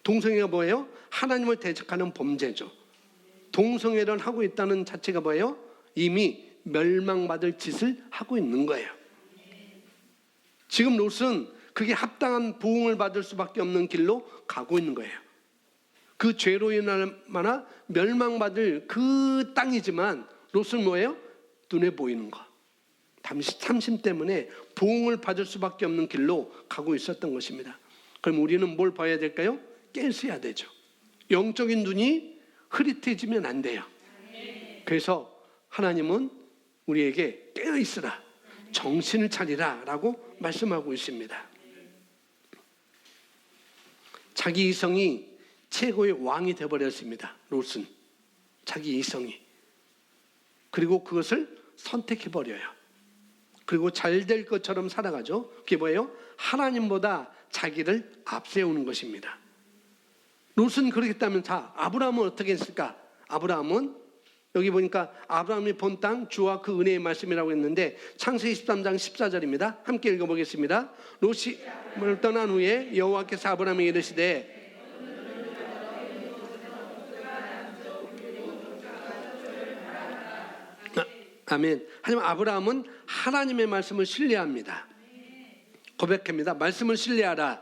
동성애가 뭐예요? 하나님을 대적하는 범죄죠. 동성애를 하고 있다는 자체가 뭐예요? 이미 멸망받을 짓을 하고 있는 거예요. 지금 롯은 그게 합당한 부흥을 받을 수밖에 없는 길로 가고 있는 거예요. 그 죄로 인하여 멸망받을 그 땅이지만 롯은 뭐예요? 눈에 보이는 거. 탐심 때문에 부흥을 받을 수밖에 없는 길로 가고 있었던 것입니다. 그럼 우리는 뭘 봐야 될까요? 깨서야 되죠. 영적인 눈이 흐릿해지면 안 돼요. 그래서 하나님은 우리에게 깨어 있으라, 정신을 차리라 라고 말씀하고 있습니다. 자기 이성이 최고의 왕이 되어버렸습니다. 롯은 자기 이성이. 그리고 그것을 선택해버려요. 그리고 잘 될 것처럼 살아가죠. 그게 뭐예요? 하나님보다 자기를 앞세우는 것입니다. 롯은 그렇겠다면 자, 아브라함은 어떻게 했을까? 아브라함은 여기 보니까 아브라함이 본 땅 주와 그 은혜의 말씀이라고 했는데 창세기 13장 14절입니다. 함께 읽어보겠습니다. 롯이 떠난 후에 여호와께서 아브라함에게 이르시되 아멘. 하지만 아브라함은 하나님의 말씀을 신뢰합니다. 고백합니다. 말씀을 신뢰하라.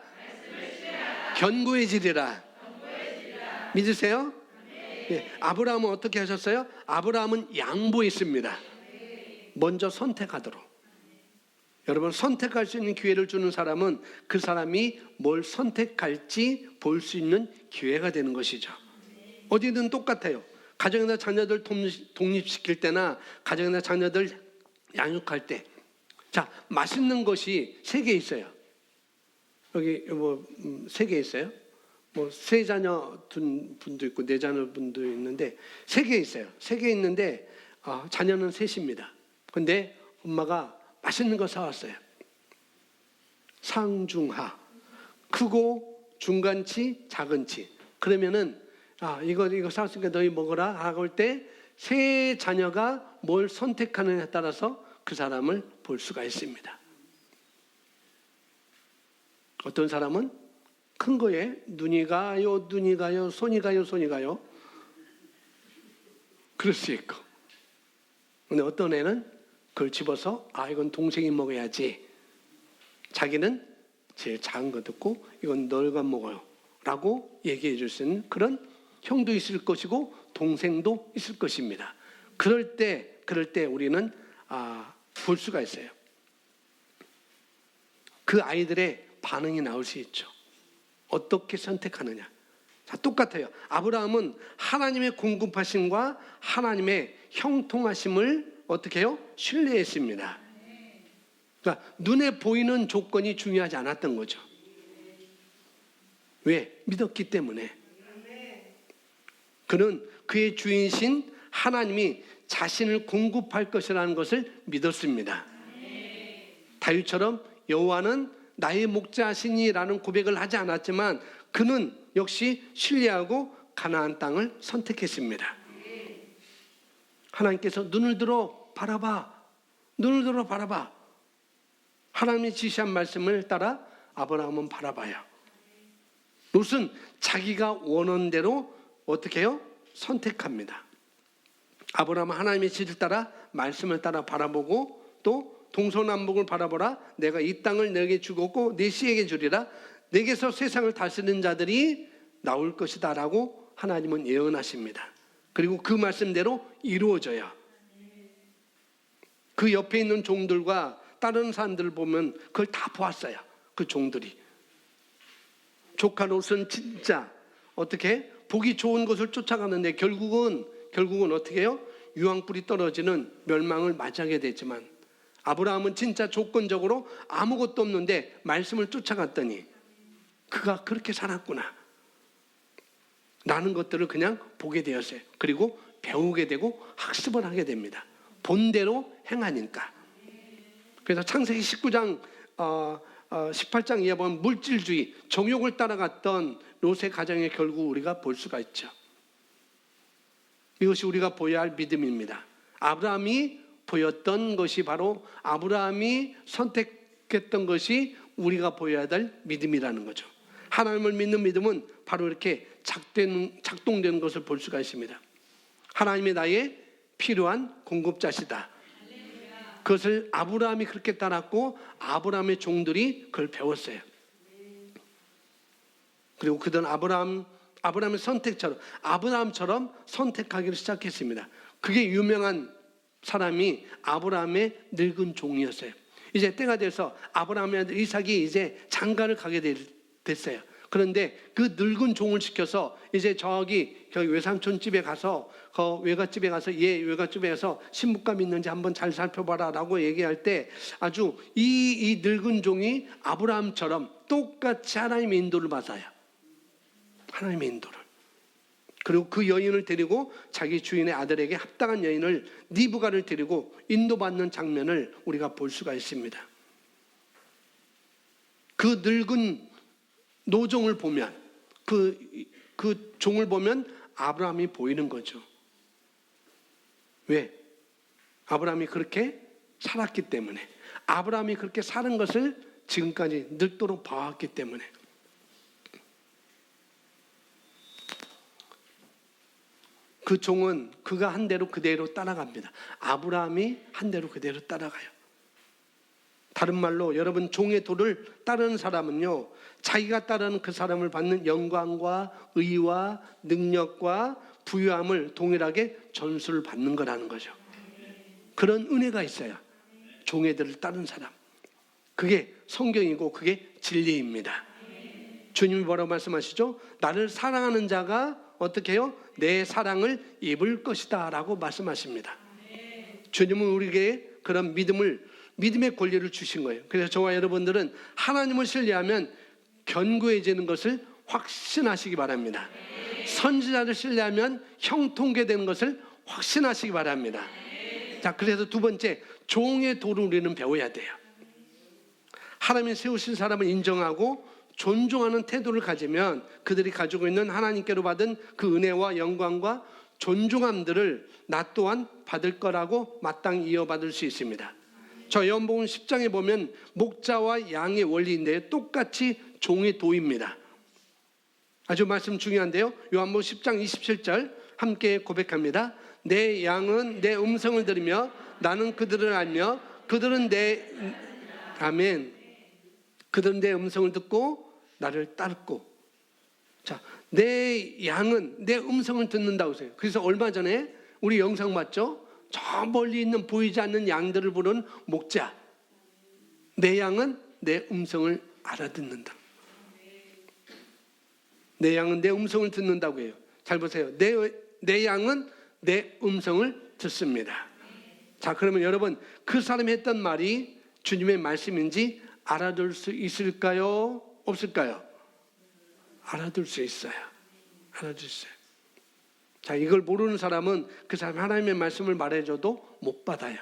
견고해지리라. 믿으세요? 예, 아브라함은 어떻게 하셨어요? 아브라함은 양보했습니다. 먼저 선택하도록. 여러분, 선택할 수 있는 기회를 주는 사람은 그 사람이 뭘 선택할지 볼 수 있는 기회가 되는 것이죠. 어디든 똑같아요. 가정이나 자녀들 독립시킬 때나 가정이나 자녀들 양육할 때, 자, 맛있는 것이 세 개 있어요. 여기 뭐 세 개 있어요. 뭐 세 자녀 둔 분도 있고 네 자녀 분도 있는데 세 개 있어요. 세 개 있는데 자녀는 셋입니다. 근데 엄마가 맛있는 거 사왔어요. 상중하, 크고 중간치, 작은치. 그러면은 이거 사왔으니까 너희 먹어라 하고 할 때 세 자녀가 뭘 선택하느냐에 따라서 그 사람을 볼 수가 있습니다. 어떤 사람은 큰 거에 눈이 가요, 손이 가요. 그럴 수 있고. 근데 어떤 애는 그걸 집어서 이건 동생이 먹어야지. 자기는 제일 작은 거 듣고 이건 너가 먹어요 라고 얘기해 줄 수 있는 그런 형도 있을 것이고 동생도 있을 것입니다. 그럴 때 우리는 볼 수가 있어요. 그 아이들의 반응이 나올 수 있죠. 어떻게 선택하느냐. 자, 똑같아요. 아브라함은 하나님의 공급하심과 하나님의 형통하심을 어떻게 해요? 신뢰했습니다. 그러니까 눈에 보이는 조건이 중요하지 않았던 거죠. 왜? 믿었기 때문에. 그는 그의 주인이신 하나님이 자신을 공급할 것이라는 것을 믿었습니다. 다윗처럼 여호와는 나의 목자시니라는 고백을 하지 않았지만 그는 역시 신뢰하고 가나안 땅을 선택했습니다. 하나님께서 눈을 들어 바라봐. 하나님이 지시한 말씀을 따라 아브라함은 바라봐요. 롯은 자기가 원하는 대로 어떻게 해요? 선택합니다. 아브라함은 하나님의 지시를 따라 말씀을 따라 바라보고 또 동서남북을 바라보라. 내가 이 땅을 너에게 주고 네 씨에게 주리라. 내게서 세상을 다스리는 자들이 나올 것이다 라고 하나님은 예언하십니다. 그리고 그 말씀대로 이루어져요. 그 옆에 있는 종들과 다른 사람들을 보면 그걸 다 보았어요. 그 종들이. 조카 롯은 진짜 어떻게 보기 좋은 것을 쫓아가는데 결국은 어떻게 해요? 유황불이 떨어지는 멸망을 맞이하게 되지만 아브라함은 진짜 조건적으로 아무것도 없는데 말씀을 쫓아갔더니 그가 그렇게 살았구나 라는 것들을 그냥 보게 되었어요. 그리고 배우게 되고 학습을 하게 됩니다. 본대로 행하니까. 그래서 창세기 19장 18장 이하 보면 물질주의, 정욕을 따라갔던 롯의 가정의 결국 우리가 볼 수가 있죠. 이것이 우리가 보여야 할 믿음입니다. 아브라함이 보였던 것이 바로 아브라함이 선택했던 것이 우리가 보여야 될 믿음이라는 거죠. 하나님을 믿는 믿음은 바로 이렇게 작동되는 것을 볼 수가 있습니다. 하나님이 나의 필요한 공급자시다. 그것을 아브라함이 그렇게 따랐고 아브라함의 종들이 그걸 배웠어요. 그리고 그들은 아브라함의 선택처럼 아브라함처럼 선택하기를 시작했습니다. 그게 유명한 사람이 아브라함의 늙은 종이었어요. 이제 때가 돼서 아브라함의 아들 이삭이 이제 장가를 가게 됐어요. 그런데 그 늙은 종을 시켜서 이제 저기 외삼촌 집에 가서 외갓집에 가서 외갓집에 가서 신부감 있는지 한번 잘 살펴봐라 라고 얘기할 때 아주 이 늙은 종이 아브라함처럼 똑같이 하나님의 인도를 받아요. 하나님의 인도를. 그리고 그 여인을 데리고 자기 주인의 아들에게 합당한 여인을 리브가를 데리고 인도받는 장면을 우리가 볼 수가 있습니다. 그 늙은 노종을 보면 그 그 종을 보면 아브라함이 보이는 거죠. 왜? 아브라함이 그렇게 살았기 때문에, 아브라함이 그렇게 사는 것을 지금까지 늙도록 봐왔기 때문에. 그 종은 그가 한 대로 그대로 따라갑니다. 아브라함이 한 대로 그대로 따라가요. 다른 말로 여러분, 종의 도를 따르는 사람은요, 자기가 따르는 그 사람을 받는 영광과 의와 능력과 부유함을 동일하게 전수를 받는 거라는 거죠. 그런 은혜가 있어요. 종의 도를 따르는 사람. 그게 성경이고 그게 진리입니다. 주님이 뭐라고 말씀하시죠? 나를 사랑하는 자가 어떻게 해요? 내 사랑을 입을 것이다 라고 말씀하십니다. 주님은 우리에게 그런 믿음의 권리를 주신 거예요. 그래서 저와 여러분들은 하나님을 신뢰하면 견고해지는 것을 확신하시기 바랍니다. 선지자를 신뢰하면 형통케 되는 것을 확신하시기 바랍니다. 자, 그래서 두 번째, 종의 도를 우리는 배워야 돼요. 하나님이 세우신 사람을 인정하고 존중하는 태도를 가지면 그들이 가지고 있는 하나님께로 받은 그 은혜와 영광과 존중함들을 나 또한 받을 거라고 마땅히 이어받을 수 있습니다. 저 요한복음 10장에 보면 목자와 양의 원리인데 똑같이 종의 도입니다. 아주 말씀 중요한데요. 요한복음 10장 27절 함께 고백합니다. 내 양은 내 음성을 들으며 나는 그들을 알며 그들은 그들은 내 음성을 듣고 나를 따르고. 자, 내 양은 내 음성을 듣는다고 해요. 그래서 얼마 전에 우리 영상 봤죠? 저 멀리 있는 보이지 않는 양들을 부르는 목자. 내 양은 내 음성을 알아듣는다. 내 양은 내 음성을 듣는다고 해요. 잘 보세요. 내 양은 내 음성을 듣습니다. 자, 그러면 여러분, 그 사람이 했던 말이 주님의 말씀인지 알아들 수 있을까요? 없을까요? 알아들 수 있어요. 알아들 수 있어요. 자, 이걸 모르는 사람은 그 사람이 하나님의 말씀을 말해줘도 못 받아요.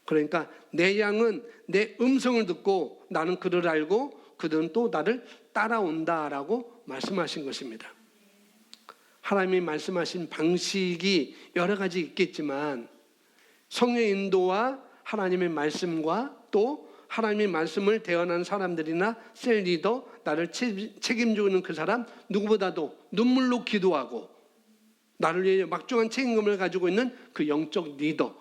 그러니까 내 양은 내 음성을 듣고 나는 그를 알고 그들은 또 나를 따라온다라고 말씀하신 것입니다. 하나님이 말씀하신 방식이 여러 가지 있겠지만 성령의 인도와 하나님의 말씀과 또 하나님의 말씀을 대언하는 사람들이나 셀 리더, 나를 책임지는 그 사람, 누구보다도 눈물로 기도하고 나를 위해 막중한 책임감을 가지고 있는 그 영적 리더,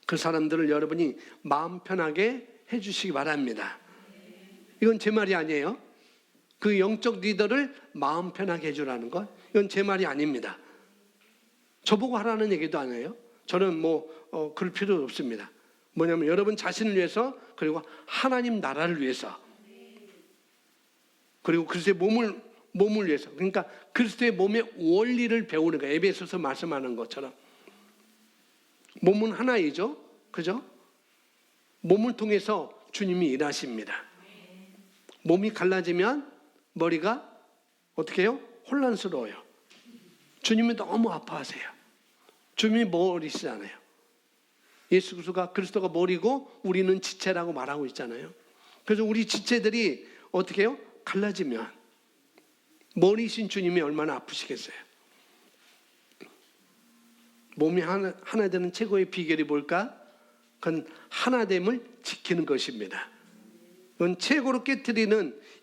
그 사람들을 여러분이 마음 편하게 해주시기 바랍니다. 이건 제 말이 아니에요. 그 영적 리더를 마음 편하게 해주라는 것, 이건 제 말이 아닙니다. 저보고 하라는 얘기도 아니에요. 저는 그럴 필요 없습니다. 뭐냐면 여러분 자신을 위해서, 그리고 하나님 나라를 위해서, 그리고 그리스도의 몸을 위해서, 그러니까 그리스도의 몸의 원리를 배우는 거예요. 에베소서 말씀하는 것처럼. 몸은 하나이죠. 그죠? 몸을 통해서 주님이 일하십니다. 몸이 갈라지면 머리가 어떻게 해요? 혼란스러워요. 주님이 너무 아파하세요. 주님이 머리시잖아요. 예수 그리스도가 머리고 우리는 지체라고 말하고 있잖아요. 그래서 우리 지체들이 어떻게 해요? 갈라지면 머리신 주님이 얼마나 아프시겠어요. 몸이 하나 되는 최고의 비결이 뭘까? 그건 하나됨을 지키는 것입니다. 이건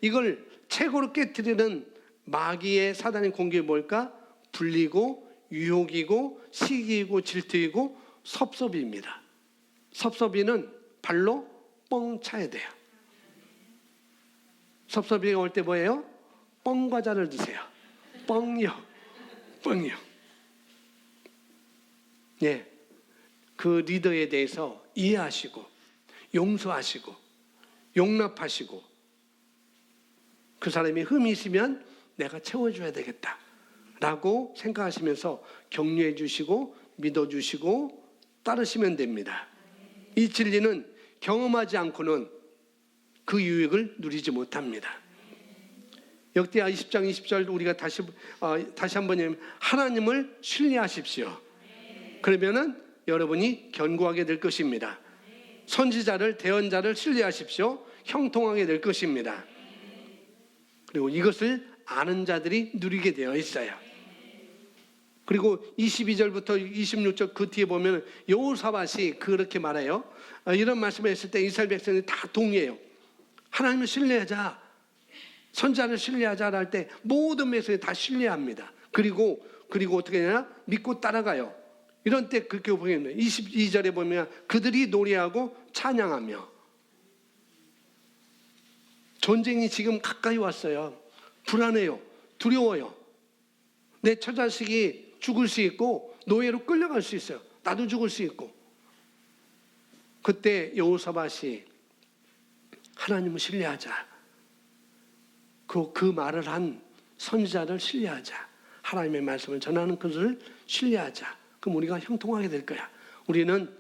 이걸 최고로 깨트리는 마귀의 사단의 공격이 뭘까? 분리고 유혹이고 시기이고 질투이고 섭섭입니다. 섭섭이는 발로 뻥 차야 돼요. 섭섭이가 올 때 뭐예요? 뻥 과자를 드세요. 뻥이요. 예, 그 리더에 대해서 이해하시고 용서하시고 용납하시고, 그 사람이 흠이 있으면 내가 채워줘야 되겠다 라고 생각하시면서 격려해 주시고 믿어주시고 따르시면 됩니다. 이 진리는 경험하지 않고는 그 유익을 누리지 못합니다. 역대하 20장 20절 우리가 다시 한번 읽으면, 하나님을 신뢰하십시오. 그러면은 여러분이 견고하게 될 것입니다. 선지자를, 대언자를 신뢰하십시오. 형통하게 될 것입니다. 그리고 이것을 아는 자들이 누리게 되어 있어요. 그리고 22절부터 26절 그 뒤에 보면 여호사밧이 그렇게 말해요. 이런 말씀을 했을 때 이스라엘 백성들이 다 동의해요. 하나님을 신뢰하자, 선자를 신뢰하자 할 때 모든 백성이 다 신뢰합니다. 그리고 어떻게 되냐? 믿고 따라가요. 이런 때 그렇게 보겠네요. 22절에 보면 그들이 노래하고 찬양하며. 전쟁이 지금 가까이 왔어요. 불안해요. 두려워요. 내 처자식이 죽을 수 있고 노예로 끌려갈 수 있어요. 나도 죽을 수 있고. 그때 여호사밧이 하나님을 신뢰하자. 그 말을 한 선지자를 신뢰하자. 하나님의 말씀을 전하는 그들을 신뢰하자. 그럼 우리가 형통하게 될 거야. 우리는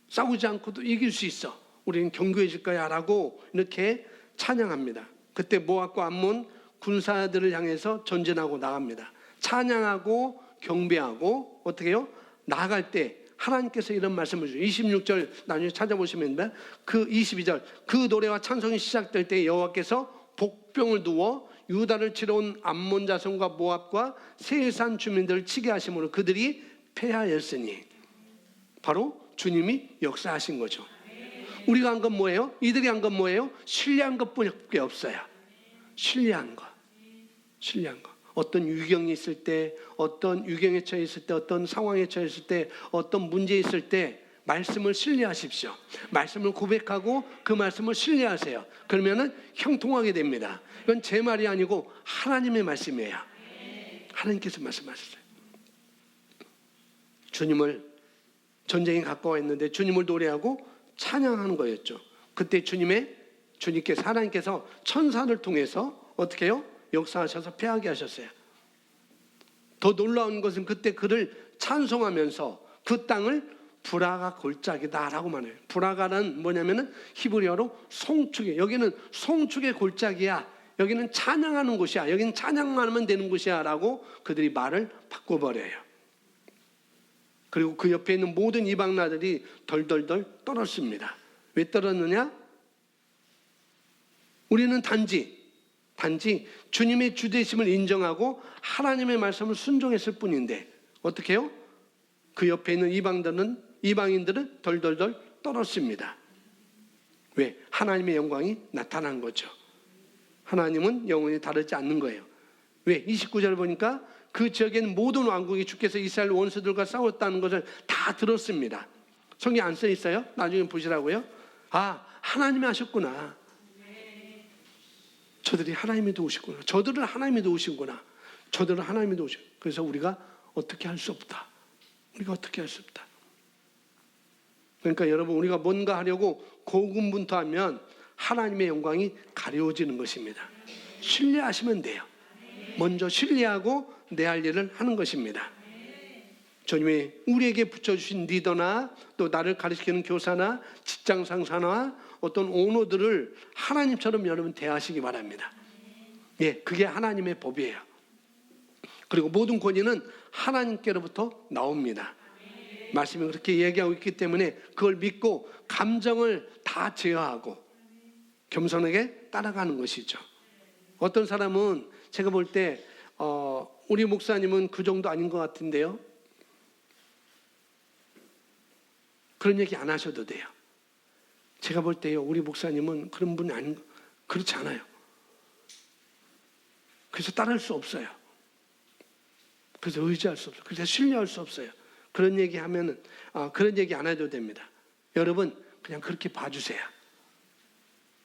싸우지 않고도 이길 수 있어. 우리는 견고해질 거야 라고 이렇게 찬양합니다. 그때 모압과 암몬 군사들을 향해서 전진하고 나갑니다. 찬양하고 경배하고 어떻게 해요? 나아갈 때 하나님께서 이런 말씀을 주세요. 26절 나중에 찾아보시면 그 22절 그 노래와 찬송이 시작될 때 여호와께서 복병을 두어 유다를 치러 온 암몬 자손과 모압과 세일산 주민들을 치게 하심으로 그들이 패하였으니 바로 주님이 역사하신 거죠. 우리가 한 건 뭐예요? 이들이 한 건 뭐예요? 신뢰한 것뿐이 없어요. 신뢰한 것. 어떤 유경이 있을 때, 어떤 유경에 처해 있을 때, 어떤 상황에 처해 있을 때, 어떤 문제에 있을 때 말씀을 신뢰하십시오. 말씀을 고백하고 그 말씀을 신뢰하세요. 그러면은 형통하게 됩니다. 이건 제 말이 아니고 하나님의 말씀이에요. 하나님께서 말씀하셨어요. 주님을 전쟁이 가까워 있는데 주님을 노래하고 찬양하는 거였죠. 그때 주님께서 하나님께서 천사를 통해서 어떻게 해요? 역사하셔서 패하게 하셨어요. 더 놀라운 것은 그때 그를 찬송하면서 그 땅을 브라가 골짜기다라고 말해요. 브라가는 뭐냐면은 히브리어로 송축이, 여기는 송축의 골짜기야. 여기는 찬양하는 곳이야. 여기는 찬양만 하면 되는 곳이야 라고 그들이 말을 바꿔버려요. 그리고 그 옆에 있는 모든 이방 나라들이 덜덜덜 떨었습니다. 왜 떨었느냐? 우리는 단지 주님의 주되심을 인정하고 하나님의 말씀을 순종했을 뿐인데 어떻게 해요? 그 옆에 있는 이방인들은 덜덜덜 떨었습니다. 왜? 하나님의 영광이 나타난 거죠. 하나님은 영원히 다르지 않는 거예요. 왜? 29절 보니까 그 지역에는 모든 왕국이 주께서 이스라엘 원수들과 싸웠다는 것을 다 들었습니다. 성경에 안 써 있어요? 나중에 보시라고요. 아, 하나님이 하셨구나. 저들이 하나님이 도우시구나. 저들은 하나님이 도우시구나. 저들은 하나님이 도우시고. 그래서 우리가 어떻게 할 수 없다. 그러니까 여러분, 우리가 뭔가 하려고 고군분투하면 하나님의 영광이 가려워지는 것입니다. 신뢰하시면 돼요. 먼저 신뢰하고 내 할 일을 하는 것입니다. 주님이 우리에게 붙여주신 리더나 또 나를 가르치는 교사나 직장 상사나 어떤 오너들을 하나님처럼 여러분 대하시기 바랍니다. 예, 그게 하나님의 법이에요. 그리고 모든 권위는 하나님께로부터 나옵니다. 말씀이 그렇게 얘기하고 있기 때문에 그걸 믿고 감정을 다 제어하고 겸손하게 따라가는 것이죠. 어떤 사람은 제가 볼 때 우리 목사님은 그 정도 아닌 것 같은데요. 그런 얘기 안 하셔도 돼요. 제가 볼 때요, 우리 목사님은 그런 분이 그렇지 않아요. 그래서 따라할 수 없어요. 그래서 의지할 수 없어요. 그래서 신뢰할 수 없어요. 그런 얘기 하면은, 그런 얘기 안 해도 됩니다. 여러분, 그냥 그렇게 봐주세요.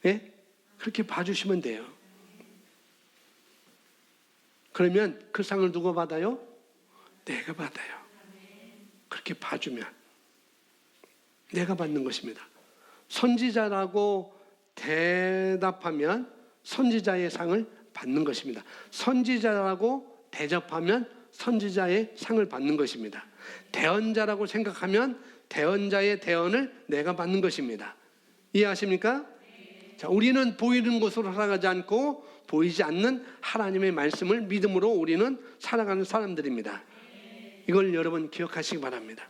예? 그렇게 봐주시면 돼요. 그러면 그 상을 누가 받아요? 내가 받아요. 그렇게 봐주면 내가 받는 것입니다. 선지자라고 대답하면 선지자의 상을 받는 것입니다. 선지자라고 대접하면 선지자의 상을 받는 것입니다. 대언자라고 생각하면 대언자의 대언을 내가 받는 것입니다. 이해하십니까? 자, 우리는 보이는 것으로 살아가지 않고 보이지 않는 하나님의 말씀을 믿음으로 우리는 살아가는 사람들입니다. 이걸 여러분 기억하시기 바랍니다.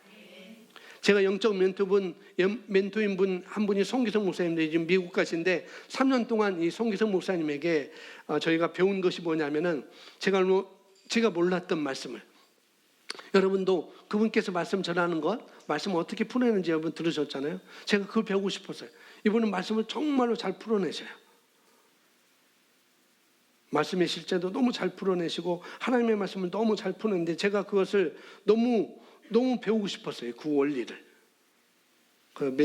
제가 영적 멘토인 분 한 분이 송기성 목사님인데 지금 미국 가신데 3년 동안 이 송기성 목사님에게 저희가 배운 것이 뭐냐면은 제가 몰랐던 말씀을, 여러분도 그분께서 말씀 전하는 것, 말씀을 어떻게 풀어내는지 여러분 들으셨잖아요. 제가 그걸 배우고 싶었어요. 이분은 말씀을 정말로 잘 풀어내셔요. 말씀의 실제도 너무 잘 풀어내시고 하나님의 말씀을 너무 잘 푸는데 제가 그것을 너무 배우고 싶었어요. 그 원리를. 그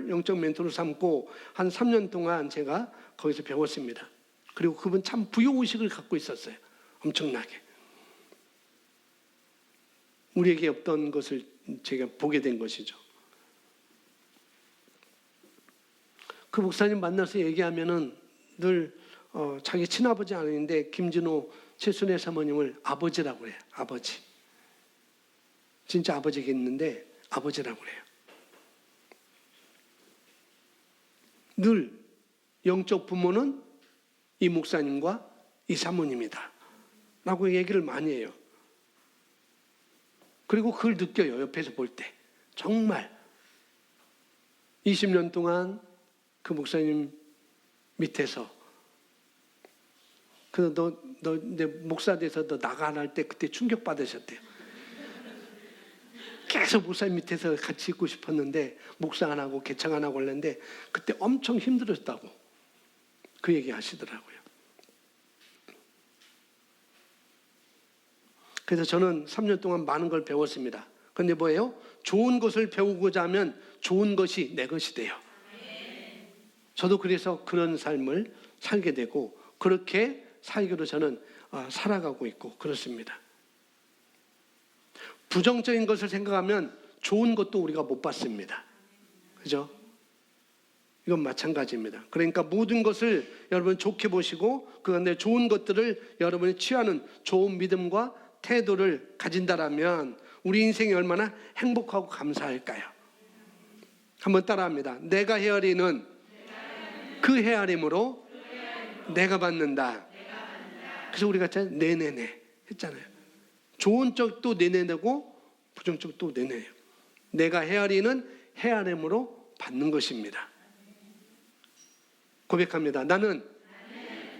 영적 멘토를 삼고 한 3년 동안 제가 거기서 배웠습니다. 그리고 그분 참 부요의식을 갖고 있었어요. 엄청나게. 우리에게 없던 것을 제가 보게 된 것이죠. 그 목사님 만나서 얘기하면은 늘 자기 친아버지 아닌데 김진호 최순애 사모님을 아버지라고 해요. 아버지. 진짜 아버지겠는데 아버지라고 해요. 늘 영적 부모는 이 목사님과 이 사모님이다 라고 얘기를 많이 해요. 그리고 그걸 느껴요. 옆에서 볼 때. 정말 20년 동안 그 목사님 밑에서 내 목사 돼서 너 나가 안 할 때 그때 충격 받으셨대요. 계속 목사님 밑에서 같이 있고 싶었는데 목사 안 하고 개창 안 하고 했는데 그때 엄청 힘들었다고 그 얘기 하시더라고요. 그래서 저는 3년 동안 많은 걸 배웠습니다. 그런데 뭐예요? 좋은 것을 배우고자 하면 좋은 것이 내 것이 돼요. 저도 그래서 그런 삶을 살게 되고 그렇게 살기로 저는 살아가고 있고 그렇습니다. 부정적인 것을 생각하면 좋은 것도 우리가 못 받습니다. 그죠? 이건 마찬가지입니다. 그러니까 모든 것을 여러분 좋게 보시고 그 가운데 좋은 것들을 여러분이 취하는 좋은 믿음과 태도를 가진다라면 우리 인생이 얼마나 행복하고 감사할까요? 한번 따라합니다. 내가 헤아리는 그 헤아림으로 내가 받는다. 그래서 우리가 네네네 했잖아요. 좋은 쪽도 네네되고 부정 쪽도 네네예요. 내가 헤아리는 헤아림으로 받는 것입니다. 고백합니다. 나는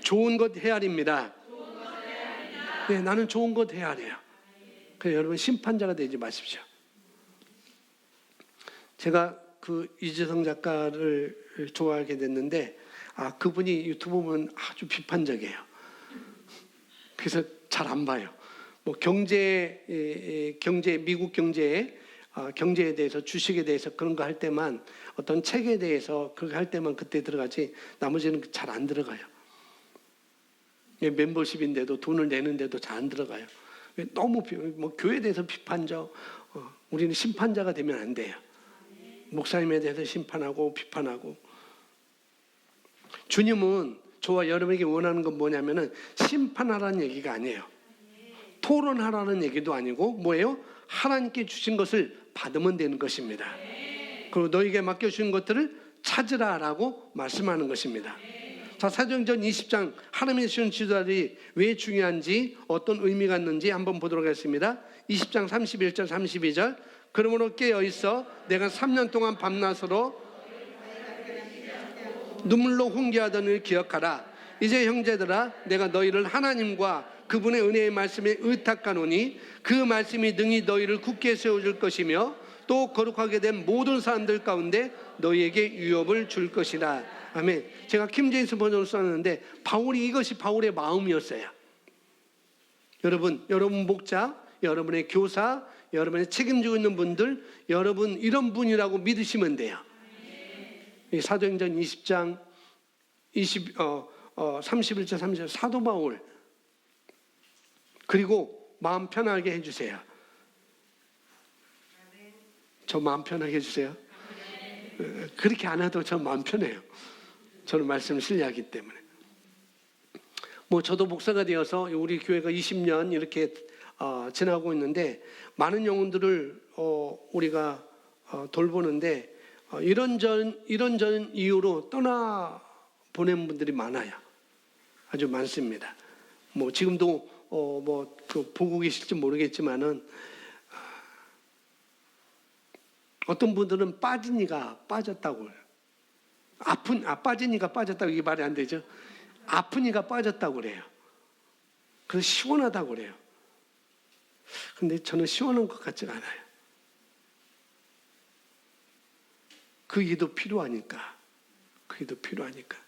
좋은 것 헤아립니다. 네, 나는 좋은 것 헤아려요. 그래서 여러분 심판자가 되지 마십시오. 제가 그 이재성 작가를 좋아하게 됐는데 그분이 유튜브 보면 아주 비판적이에요. 그래서 잘 안 봐요. 뭐 미국 경제에 대해서 주식에 대해서 그런 거 할 때만 어떤 책에 대해서 그렇게 할 때만 그때 들어가지 나머지는 잘 안 들어가요. 멤버십인데도 돈을 내는데도 잘 안 들어가요. 너무 교회에 대해서 비판적. 우리는 심판자가 되면 안 돼요. 목사님에 대해서 심판하고 비판하고. 주님은 저와 여러분에게 원하는 건 뭐냐면은 심판하라는 얘기가 아니에요. 토론하라는 얘기도 아니고 뭐예요? 하나님께 주신 것을 받으면 되는 것입니다. 그리고 너에게 맡겨주신 것들을 찾으라라고 말씀하는 것입니다. 자, 사도행전 20장 하나님이 주신 지도자들이 왜 중요한지 어떤 의미가 있는지 한번 보도록 하겠습니다. 20장 31절 32절 그러므로 깨어있어 내가 3년 동안 밤낮으로 눈물로 훈계하던 일을 기억하라. 이제 형제들아 내가 너희를 하나님과 그분의 은혜의 말씀에 의탁하노니 그 말씀이 능히 너희를 굳게 세워줄 것이며 또 거룩하게 된 모든 사람들 가운데 너희에게 유업을 줄 것이라. 아멘. 제가 킴제임스 버전을 썼는데 이것이 바울의 마음이었어요. 여러분 목자, 여러분의 교사, 여러분의 책임지고 있는 분들, 여러분 이런 분이라고 믿으시면 돼요. 이 사도행전 20장 31절 30절 사도 바울 그리고 마음 편하게 해주세요. 저 마음 편하게 해주세요. 그렇게 안 해도 저 마음 편해요. 저는 말씀을 신뢰하기 때문에. 저도 목사가 되어서 우리 교회가 20년 이렇게 지나고 있는데 많은 영혼들을 우리가 돌보는데 이런저런 이유로 떠나 보낸 분들이 많아요. 아주 많습니다. 지금도 보고 계실지 모르겠지만은 어떤 분들은 빠진 이가 빠졌다고 그래요. 빠진 이가 빠졌다고 이게 말이 안 되죠. 아픈 이가 빠졌다고 그래요. 그래서 시원하다고 그래요. 근데 저는 시원한 것 같지가 않아요. 그 이도 필요하니까. 그 이도 필요하니까.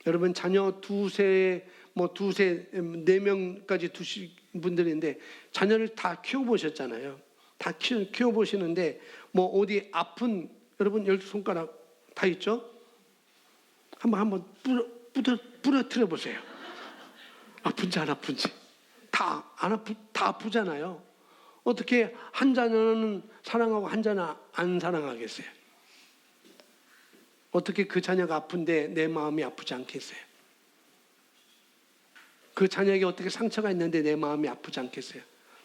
여러분 자녀 두세, 네 명까지 두신 분들인데 자녀를 다 키워보셨잖아요. 다 키워보시는데 어디 아픈, 여러분 12손가락 다 있죠? 한번 부러뜨려 보세요. 아픈지 안 아픈지. 다 아프잖아요. 어떻게 한 자녀는 사랑하고 한 자녀는 안 사랑하겠어요? 어떻게 그 자녀가 아픈데 내 마음이 아프지 않겠어요? 그 자녀에게 어떻게 상처가 있는데 내 마음이 아프지 않겠어요?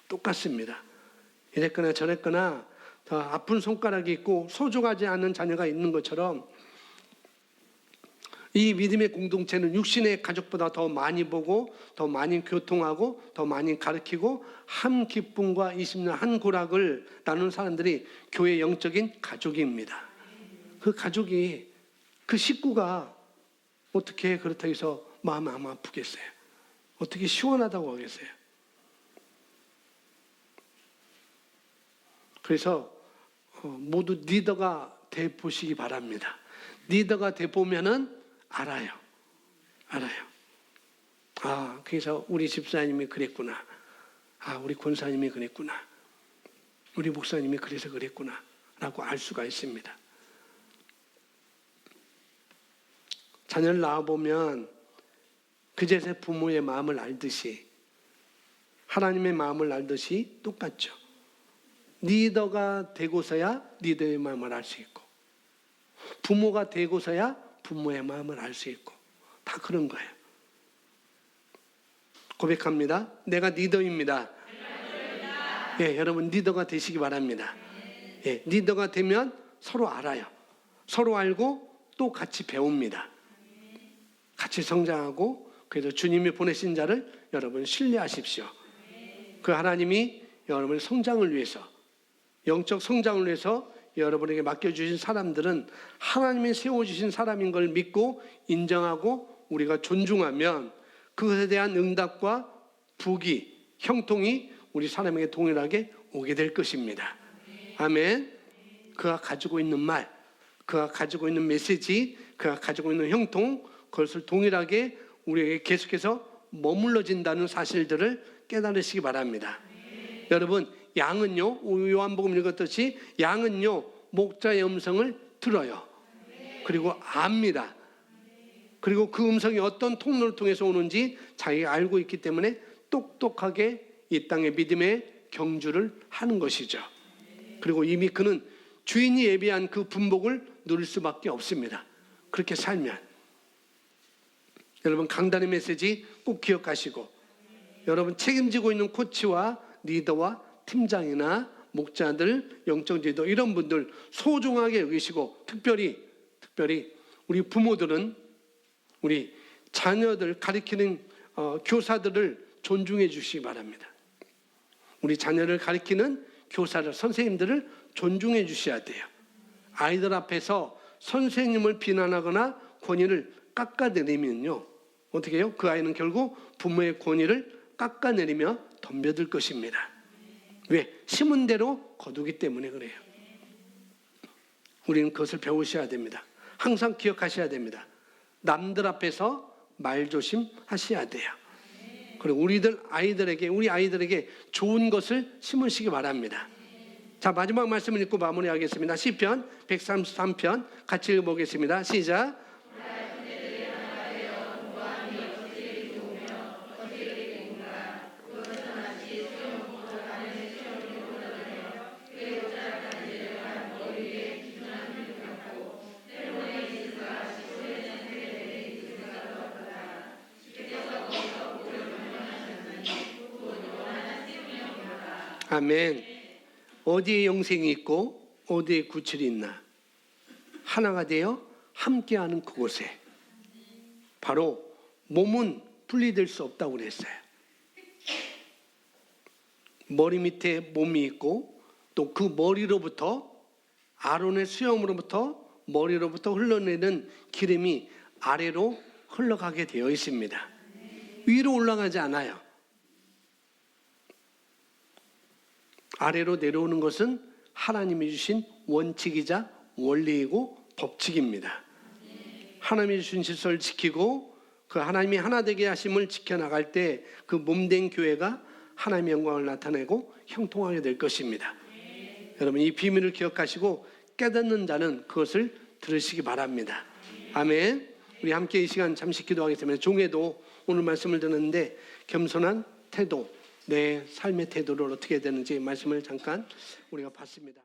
똑같습니다. 이랬거나 저랬거나 더 아픈 손가락이 있고 소중하지 않은 자녀가 있는 것처럼 이 믿음의 공동체는 육신의 가족보다 더 많이 보고 더 많이 교통하고 더 많이 가르치고 한 기쁨과 20년 한 고락을 나누는 사람들이 교회 영적인 가족입니다. 그 가족이, 그 식구가 어떻게 그렇다고 해서 마음 안 아프겠어요? 어떻게 시원하다고 하겠어요? 그래서 모두 리더가 돼 보시기 바랍니다. 리더가 돼 보면은 알아요. 그래서 우리 집사님이 그랬구나. 우리 권사님이 그랬구나. 우리 목사님이 그래서 그랬구나. 라고 알 수가 있습니다. 자녀를 낳아보면 그제서 부모의 마음을 알듯이 하나님의 마음을 알듯이 똑같죠. 리더가 되고서야 리더의 마음을 알 수 있고 부모가 되고서야 부모의 마음을 알 수 있고 다 그런 거예요. 고백합니다. 내가 리더입니다. 예, 여러분 리더가 되시기 바랍니다. 예, 리더가 되면 서로 알아요. 서로 알고 또 같이 배웁니다. 같이 성장하고 그래서 주님이 보내신 자를 여러분 신뢰하십시오. 그 하나님이 여러분의 성장을 위해서 영적 성장을 위해서 여러분에게 맡겨주신 사람들은 하나님이 세워주신 사람인 걸 믿고 인정하고 우리가 존중하면 그것에 대한 응답과 복이, 형통이 우리 사람에게 동일하게 오게 될 것입니다. 아멘. 그가 가지고 있는 말, 그가 가지고 있는 메시지, 그가 가지고 있는 형통, 그것을 동일하게 우리에게 계속해서 머물러진다는 사실들을 깨달으시기 바랍니다. 여러분, 양은요, 요한복음 읽었듯이 양은요, 목자의 음성을 들어요. 그리고 압니다. 그리고 그 음성이 어떤 통로를 통해서 오는지 자기가 알고 있기 때문에 똑똑하게 이 땅의 믿음의 경주를 하는 것이죠. 그리고 이미 그는 주인이 예비한 그 분복을 누릴 수밖에 없습니다. 그렇게 살면. 여러분 강단의 메시지 꼭 기억하시고 여러분 책임지고 있는 코치와 리더와 팀장이나 목자들, 영적 리더 이런 분들 소중하게 여기시고 특별히 우리 부모들은 우리 자녀들 가르치는 교사들을 존중해 주시기 바랍니다. 우리 자녀를 가르치는 교사들, 선생님들을 존중해 주셔야 돼요. 아이들 앞에서 선생님을 비난하거나 권위를 깎아내리면요. 어떻게 해요? 그 아이는 결국 부모의 권위를 깎아내리며 덤벼들 것입니다. 왜? 심은 대로 거두기 때문에 그래요. 우리는 그것을 배우셔야 됩니다. 항상 기억하셔야 됩니다. 남들 앞에서 말조심하셔야 돼요. 그리고 우리 아이들에게 좋은 것을 심으시기 바랍니다. 자, 마지막 말씀을 읽고 마무리하겠습니다. 시편 133편 같이 읽어보겠습니다. 시작. 아멘. 어디에 영생이 있고 어디에 구출이 있나? 하나가 되어 함께하는 그곳에 바로 몸은 분리될 수 없다고 그랬어요. 머리 밑에 몸이 있고 또 그 머리로부터 아론의 수염으로부터 머리로부터 흘러내는 기름이 아래로 흘러가게 되어 있습니다. 위로 올라가지 않아요. 아래로 내려오는 것은 하나님이 주신 원칙이자 원리이고 법칙입니다. 하나님이 주신 질서를 지키고 그 하나님이 하나 되게 하심을 지켜나갈 때 그 몸된 교회가 하나님의 영광을 나타내고 형통하게 될 것입니다. 여러분, 이 비밀을 기억하시고 깨닫는 자는 그것을 들으시기 바랍니다. 아멘. 우리 함께 이 시간 잠시 기도하겠습니다. 종에도 오늘 말씀을 듣는데 겸손한 태도, 내 삶의 태도를 어떻게 해야 되는지 말씀을 잠깐 우리가 봤습니다.